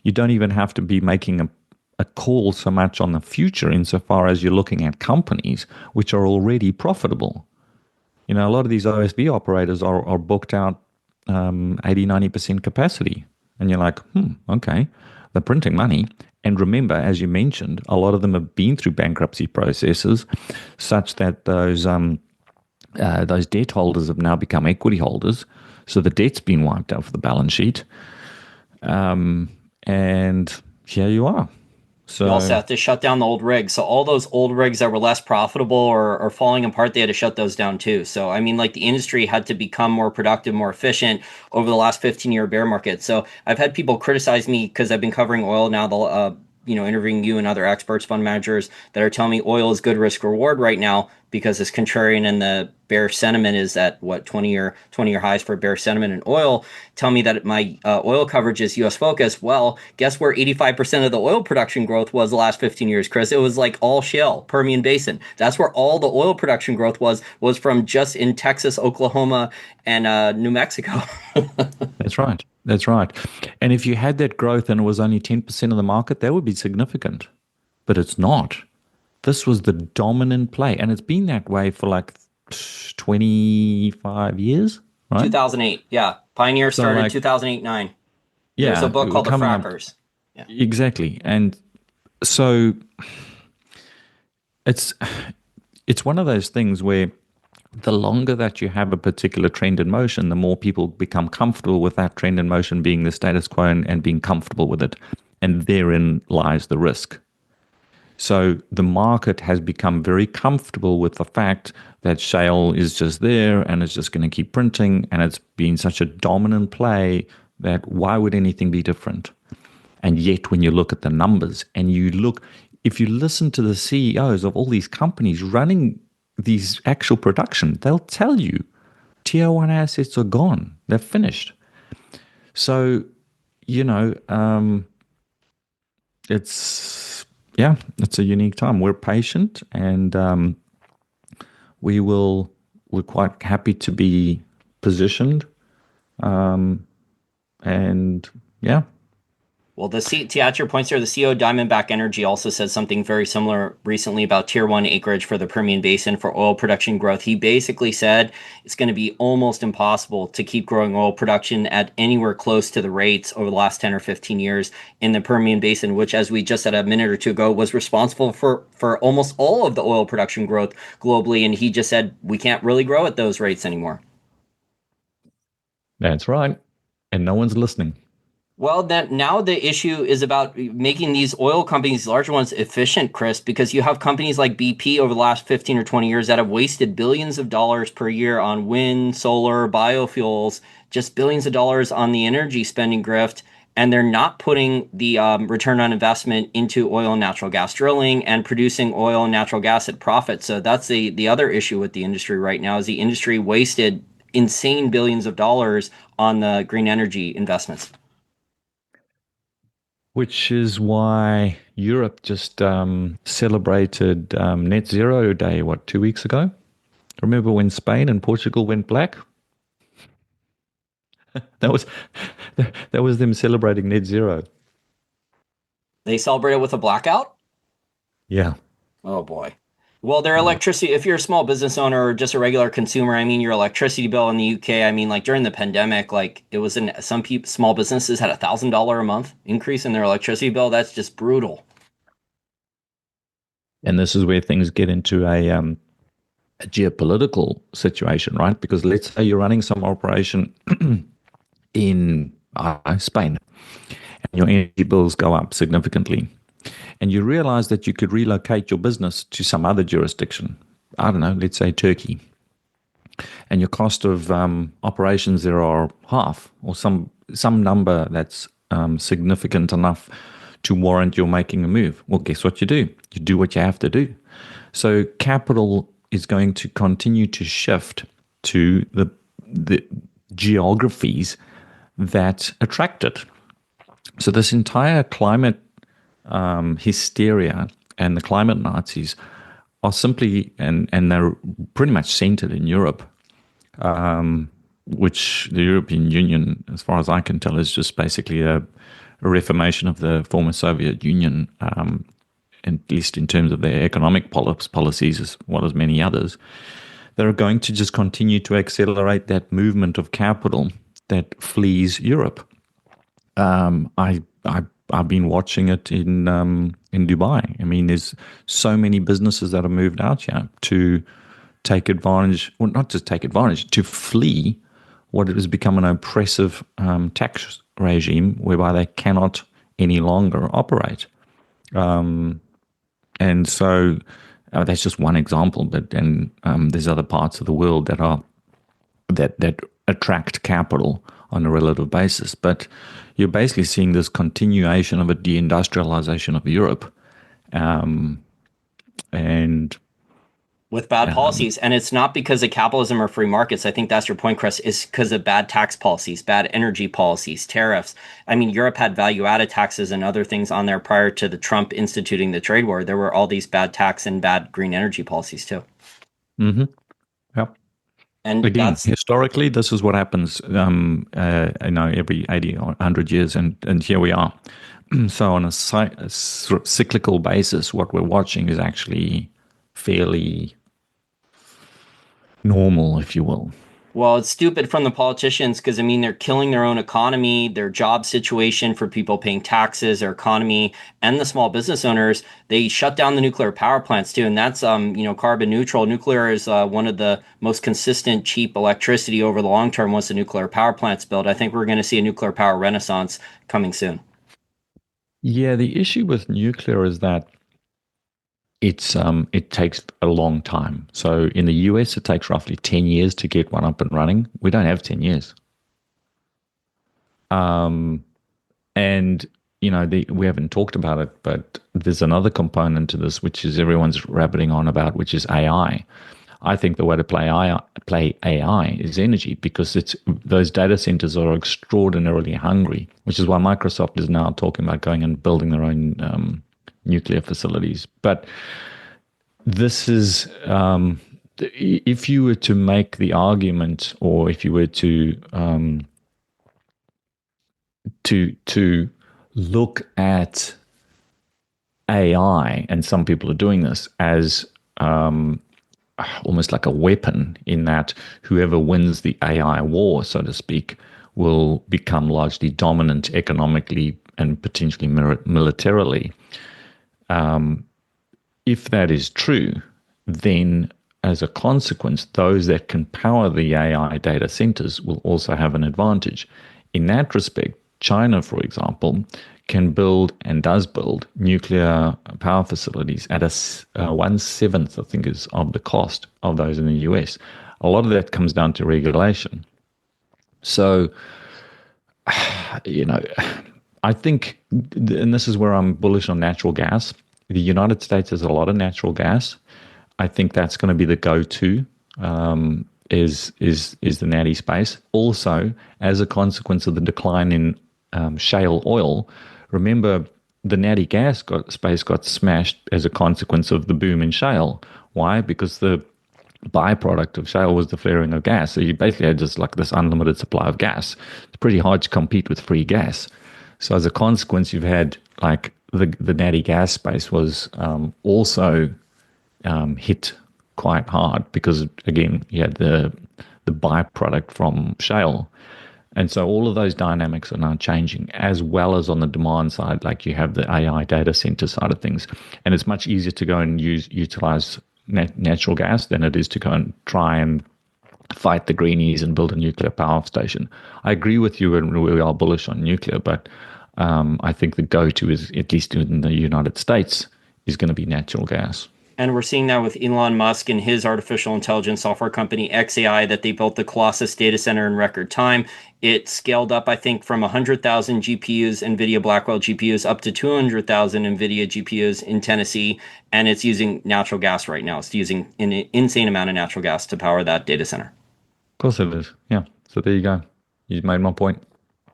you don't even have to be making a call so much on the future insofar as you're looking at companies which are already profitable. A lot of these OSV operators are booked out 80, 90% capacity. And you're like, okay, they're printing money. And remember, as you mentioned, a lot of them have been through bankruptcy processes such that those debt holders have now become equity holders. So the debt's been wiped out of the balance sheet. And here you are. You also So have to shut down the old rigs. So all those old rigs that were less profitable or falling apart, they had to shut those down too. So I mean, like the industry had to become more productive, more efficient over the last 15-year bear market. So I've had people criticize me because I've been covering oil now, interviewing you and other experts, fund managers that are telling me oil is good risk reward right now because it's contrarian and the bear sentiment is at what 20-year highs for bear sentiment in oil. Tell me that my oil coverage is U.S. focused. Well, guess where 85% of the oil production growth was the last 15 years, Chris? It was like all shale, Permian Basin. That's where all the oil production growth was from just in Texas, Oklahoma, and New Mexico. that's right. That's right. And if you had that growth and it was only 10% of the market, that would be significant. But it's not. This was the dominant play. And it's been that way for like 25 years, right? 2008, yeah. Pioneer So, started like, 2008-9. There's a yeah, book we're called The coming up. Frackers. Yeah. Exactly. And so it's it's one of those things where the longer that you have a particular trend in motion, the more people become comfortable with that trend in motion being the status quo and being comfortable with it. And therein lies the risk. So the market has become very comfortable with the fact that shale is just there and it's just going to keep printing. And it's been such a dominant play that why would anything be different? And yet, when you look at the numbers and if you listen to the CEOs of all these companies running these actual production, they'll tell you tier one assets are gone. They're finished. So, you know, it's a unique time. We're patient and we're quite happy to be positioned. And yeah, Well, to add your points there, the CEO Diamondback Energy also said something very similar recently about tier one acreage for the Permian Basin for oil production growth. He basically said it's going to be almost impossible to keep growing oil production at anywhere close to the rates over the last 10 or 15 years in the Permian Basin, which, as we just said a minute or two ago, was responsible for almost all of the oil production growth globally. And he just said we can't really grow at those rates anymore. that's right. And no one's listening. Well, then now the issue is about making these oil companies, larger ones, efficient, Chris, because you have companies like BP over the last 15 or 20 years that have wasted billions of dollars per year on wind, solar, biofuels, just billions of dollars on the energy spending grift. And they're not putting the return on investment into oil and natural gas drilling and producing oil and natural gas at profit. So that's the other issue with the industry right now is the industry wasted insane billions of dollars on the green energy investments. Which is why Europe just celebrated net zero day, what, 2 weeks ago? Remember when Spain and Portugal went black? That was that was them celebrating net zero. They celebrate it with a blackout? Yeah. Oh boy. Well, their Yeah. electricity, if you're a small business owner or just a regular consumer, I mean, your electricity bill in the UK, I mean, like during the pandemic, like it was in some people, small businesses had $1,000 a month increase in their electricity bill. That's just brutal. And this is where things get into a geopolitical situation, right? Because let's say you're running some operation in Spain and your energy bills go up significantly. And you realize that you could relocate your business to some other jurisdiction. I don't know, let's say Turkey. And your cost of operations there are half or some number that's significant enough to warrant your making a move. Well, guess what you do? You do what you have to do. So capital is going to continue to shift to the geographies that attract it. So this entire climate hysteria and the climate Nazis are simply, and they're pretty much centered in Europe, which the European Union, as far as I can tell, is just basically a reformation of the former Soviet Union, at least in terms of their economic policies as well as many others. They're going to just continue to accelerate that movement of capital that flees Europe. I've been watching it in Dubai. I mean, there's so many businesses that have moved out here to take advantage, well, not just take advantage, to flee what has become an oppressive tax regime whereby they cannot any longer operate. And so that's just one example, but there's other parts of the world that attract capital on a relative basis. But you're basically seeing this continuation of a deindustrialization of Europe, and With bad um, policies. And it's not because of capitalism or free markets. I think that's your point, Chris, is because of bad tax policies, bad energy policies, tariffs. I mean, Europe had value added taxes and other things on there prior to the Trump instituting the trade war. There were all these bad tax and bad green energy policies too. mhm, yeah. And Again, that's historically, this is what happens, every 80 or 100 years, and here we are. So on a sort of cyclical basis, what we're watching is actually fairly normal, if you will. Well, it's stupid from the politicians because I mean they're killing their own economy, their job situation for people paying taxes, their economy, and the small business owners. They shut down the nuclear power plants too, and that's carbon neutral. Nuclear is one of the most consistent, cheap electricity over the long term once the nuclear power plants built. I think we're going to see a nuclear power renaissance coming soon. Yeah, the issue with nuclear is that it takes a long time. So in the US, it takes roughly 10 years to get one up and running. We don't have 10 years. And we haven't talked about it, but there's another component to this, which is everyone's rabbiting on about, which is AI. I think the way to play AI is energy, because those data centers are extraordinarily hungry, which is why Microsoft is now talking about going and building their own nuclear facilities. But this is, if you were to make the argument, or if you were to look at AI, and some people are doing this as almost like a weapon, in that whoever wins the AI war, so to speak, will become largely dominant economically and potentially militarily. If that is true, then as a consequence, those that can power the AI data centers will also have an advantage. In that respect, China, for example, can build and does build nuclear power facilities at a 1/7, I think, is of the cost of those in the US. A lot of that comes down to regulation. So, you know, I think, and this is where I'm bullish on natural gas. The United States has a lot of natural gas. I think that's going to be the go-to. Is the natty space. Also, as a consequence of the decline in shale oil, remember the natty gas space got smashed as a consequence of the boom in shale. Why? Because the byproduct of shale was the flaring of gas. So you basically had just like this unlimited supply of gas. It's pretty hard to compete with free gas. So as a consequence, you've had like the natty gas space was also hit quite hard because again you had the byproduct from shale, and so all of those dynamics are now changing, as well as on the demand side, like you have the AI data center side of things, and it's much easier to go and utilize natural gas than it is to go and try and fight the greenies and build a nuclear power station. I agree with you, and we are bullish on nuclear, but I think the go-to is, at least in the United States, is going to be natural gas. And we're seeing that with Elon Musk and his artificial intelligence software company, XAI, that they built the Colossus data center in record time. It scaled up, I think, from 100,000 GPUs, NVIDIA Blackwell GPUs, up to 200,000 NVIDIA GPUs in Tennessee. And it's using natural gas right now. It's using an insane amount of natural gas to power that data center. Of course it is. Yeah. So there you go. You made my point.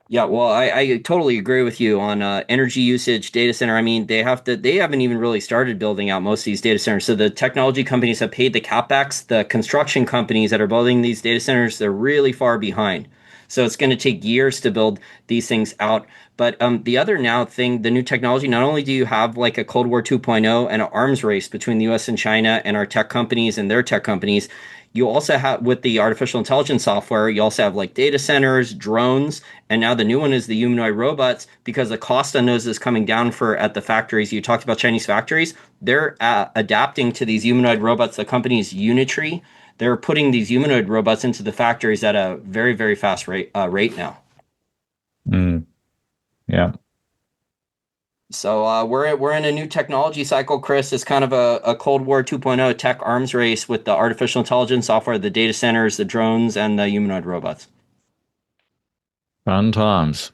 Yeah, well, I totally agree with you on energy usage, data center. I mean, they haven't even really started building out most of these data centers. So the technology companies have paid the capex. The construction companies that are building these data centers, they're really far behind. So it's going to take years to build these things out. But the other now thing, the new technology, not only do you have like a Cold War 2.0 and an arms race between the US and China and our tech companies and their tech companies, you also have, with the artificial intelligence software, you also have like data centers, drones, and now the new one is the humanoid robots, because the cost on those is coming down for at the factories. You talked about Chinese factories. They're adapting to these humanoid robots. The company is Unitree. They're putting these humanoid robots into the factories at a very, very fast rate now. Mm, yeah. So we're in a new technology cycle, Chris. It's kind of a Cold War 2.0 tech arms race with the artificial intelligence software, the data centers, the drones, and the humanoid robots. Fun times.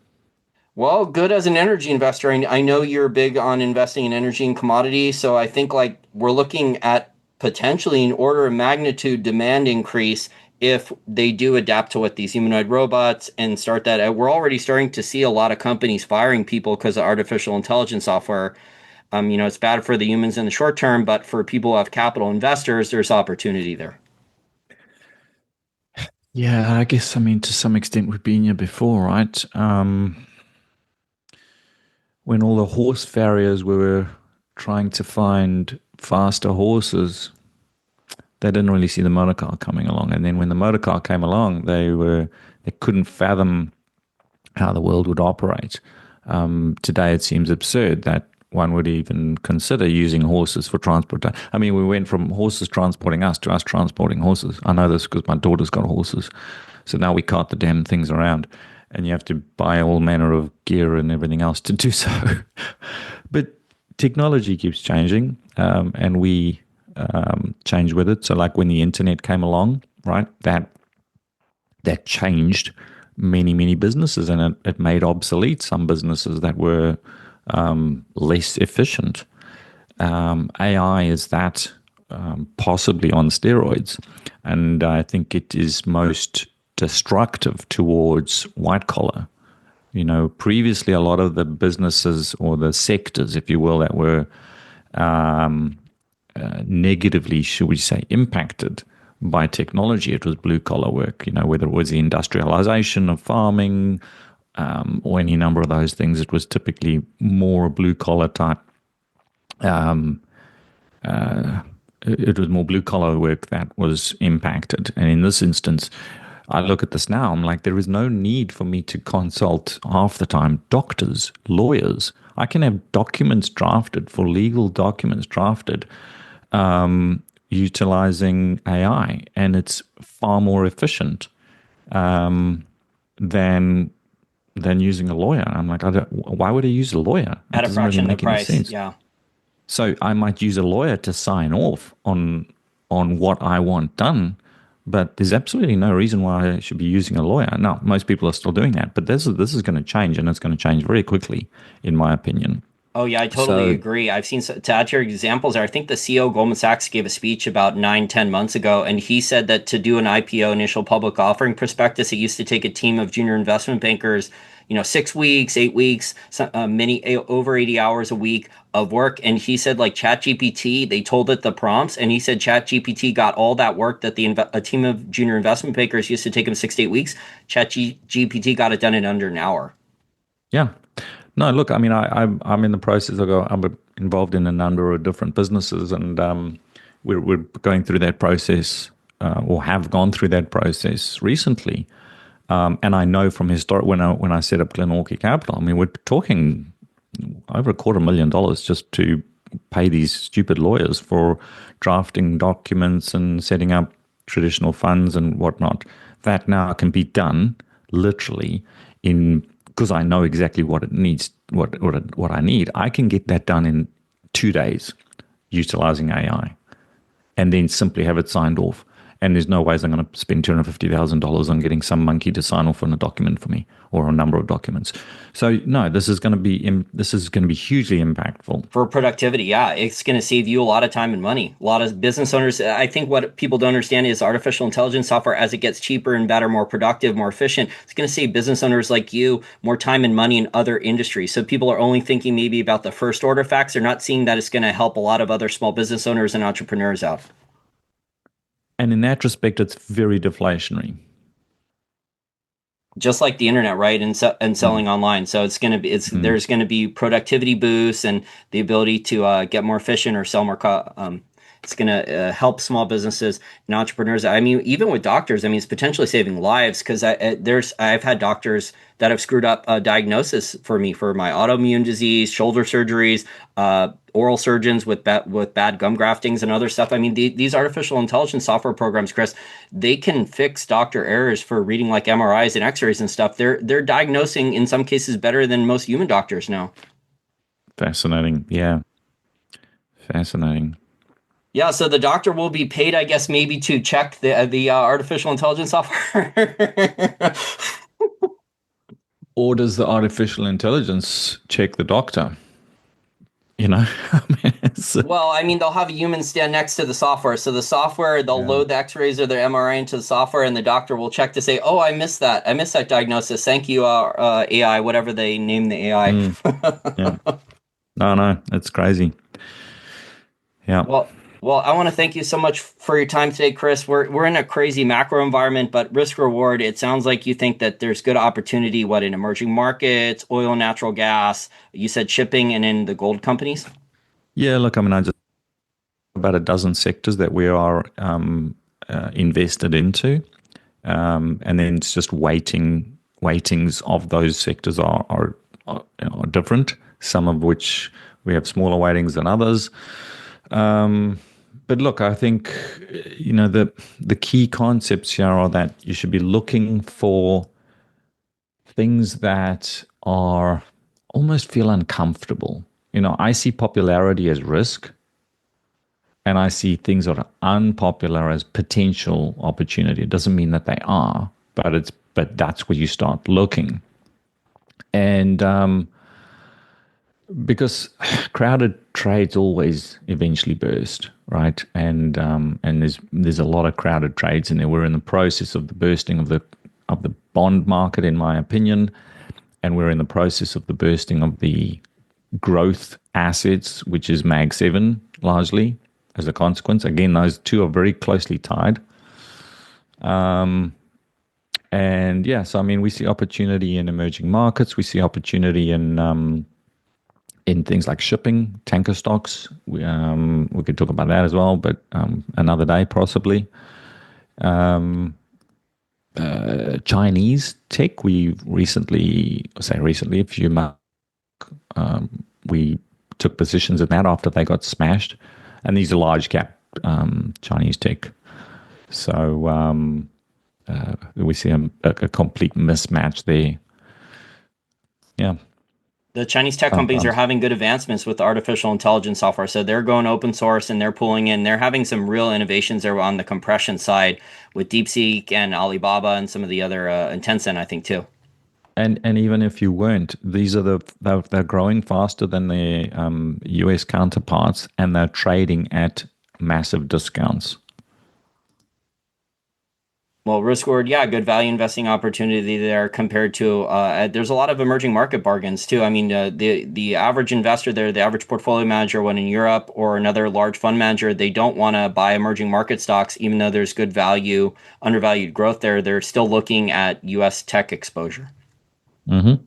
Well, good as an energy investor. I know you're big on investing in energy and commodities, so I think like we're looking at potentially an order of magnitude demand increase if they do adapt to what these humanoid robots and start that. We're already starting to see a lot of companies firing people because of artificial intelligence software. It's bad for the humans in the short term, but for people who have capital investors, there's opportunity there. Yeah, I guess, I mean, to some extent, we've been here before, right? When all the horse farriers were trying to find faster horses, they didn't really see the motor car coming along. And then when the motor car came along, they couldn't fathom how the world would operate. Today, it seems absurd that one would even consider using horses for transport. I mean, we went from horses transporting us to us transporting horses. I know this because my daughter's got horses. So now we cart the damn things around, and you have to buy all manner of gear and everything else to do so. But technology keeps changing, and we change with it. So like when the internet came along, right, that changed many businesses, and it made obsolete some businesses that were less efficient. AI is that, possibly on steroids, and I think it is most destructive towards white collar. Previously a lot of the businesses or the sectors, if you will, that were negatively, should we say, impacted by technology, it was blue collar work, whether it was the industrialization of farming, or any number of those things. It was typically more blue collar type. It was more blue collar work that was impacted. And in this instance, I look at this now, I'm like, there is no need for me to consult half the time doctors, lawyers. I can have documents drafted, for legal documents drafted, utilizing AI, and it's far more efficient than than using a lawyer. I'm like, why would I use a lawyer? It At a doesn't really fraction of the make any price. sense. Yeah. So I might use a lawyer to sign off on what I want done, but there's absolutely no reason why I should be using a lawyer. Now, most people are still doing that, but this is going to change, and it's going to change very quickly, in my opinion. Oh yeah, I totally So agree. I've seen to add to your examples there. I think the CEO of Goldman Sachs gave a speech about 9, 10 months ago, and he said that to do an IPO, initial public offering prospectus, it used to take a team of junior investment bankers, 6 weeks, 8 weeks, over 80 hours a week of work. And he said like ChatGPT, they told it the prompts, and he said ChatGPT got all that work that a team of junior investment bankers used to take him 6 to 8 weeks. ChatGPT got it done in under an hour. yeah, no, look, I mean, I'm in the process of I'm involved in a number of different businesses, and we're going through that process, or have gone through that process recently. And I know from historic when I set up Glenorchy Capital, I mean, we're talking over $250,000 just to pay these stupid lawyers for drafting documents and setting up traditional funds and whatnot. That now can be done literally in because I know exactly what it needs, what I need. I can get that done in 2 days utilizing AI and then simply have it signed off. And there's no ways I'm going to spend $250,000 on getting some monkey to sign off on a document for me or a number of documents. So no, this is going to be hugely impactful. For productivity, yeah, it's going to save you a lot of time and money. A lot of business owners, I think what people don't understand is artificial intelligence software, as it gets cheaper and better, more productive, more efficient, it's going to save business owners like you more time and money in other industries. So people are only thinking maybe about the first order facts. They're not seeing that it's going to help a lot of other small business owners and entrepreneurs out. And in that respect, it's very deflationary. Just like the internet, right? And Mm. selling online. So Mm. there's going to be productivity boosts and the ability to get more efficient or sell more. It's going to help small businesses and entrepreneurs. I mean, even with doctors, I mean, it's potentially saving lives because I've had doctors that have screwed up a diagnosis for me for my autoimmune disease, shoulder surgeries, oral surgeons with bad gum graftings and other stuff. I mean, these artificial intelligence software programs, Chris, they can fix doctor errors for reading like MRIs and X-rays and stuff. They're diagnosing in some cases better than most human doctors now. Fascinating. Yeah. Fascinating. Yeah, so the doctor will be paid, I guess, maybe to check the artificial intelligence software. Or does the artificial intelligence check the doctor? You know, I mean, Well, I mean, they'll have a human stand next to the software. So the software, they'll yeah. load the X-rays or their MRI into the software, and the doctor will check to say, "Oh, I missed that. I missed that diagnosis. Thank you, AI, whatever they name the AI." Mm, yeah. No, it's crazy. Yeah. Well, I want to thank you so much for your time today, Chris. We're in a crazy macro environment, but risk reward, it sounds like you think that there's good opportunity, what, in emerging markets, oil, natural gas, you said shipping, and in the gold companies? Yeah. Look, I mean, I just about a dozen sectors that we are invested into, and then it's just weightings of those sectors are different. Some of which we have smaller weightings than others. But look, I think the key concepts here are that you should be looking for things that are almost feel uncomfortable. I see popularity as risk, and I see things that are unpopular as potential opportunity. It doesn't mean that they are, but that's where you start looking. And because crowded trades always eventually burst, right? And there's a lot of crowded trades in there. We're in the process of the bursting of the bond market, in my opinion, and we're in the process of the bursting of the growth assets, which is Mag 7 largely as a consequence. Again, those two are very closely tied. And yeah, so I mean, we see opportunity in emerging markets. We see opportunity in things like shipping, tanker stocks. We could talk about that as well, but another day possibly. Chinese tech. We recently, a few months, we took positions in that after they got smashed, and these are large cap Chinese tech. So we see a complete mismatch there. Yeah, The Chinese tech companies are sometimes. having good advancements with artificial intelligence software. So they're going open source and they're pulling in, they're having some real innovations there on the compression side with DeepSeek and Alibaba and some of the other, and Tencent, I think, too. And even if you weren't, these are they're growing faster than their US counterparts, and they're trading at massive discounts. Well, risk reward, yeah, good value investing opportunity there compared to there's a lot of emerging market bargains too. I mean, the average investor there, the average portfolio manager, when in Europe or another large fund manager, they don't want to buy emerging market stocks, even though there's good value, undervalued growth there. They're still looking at U.S. tech exposure. Mm-hmm.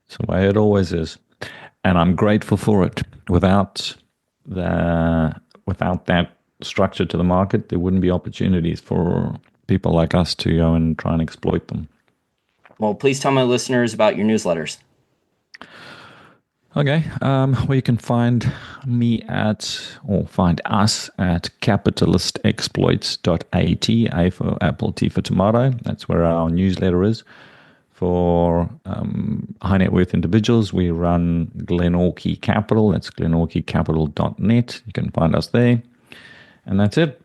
It's the way it always is, and I'm grateful for it. Without that structure to the market, there wouldn't be opportunities for people like us to go and try and exploit them. Well, please tell my listeners about your newsletters. Okay, well, you can find me at, or find us at capitalistexploits.at, A for apple, T for tomato. That's where our newsletter is. For high net worth individuals, we run Glenorchy Capital. That's glenorchycapital.net. You can find us there. And that's it.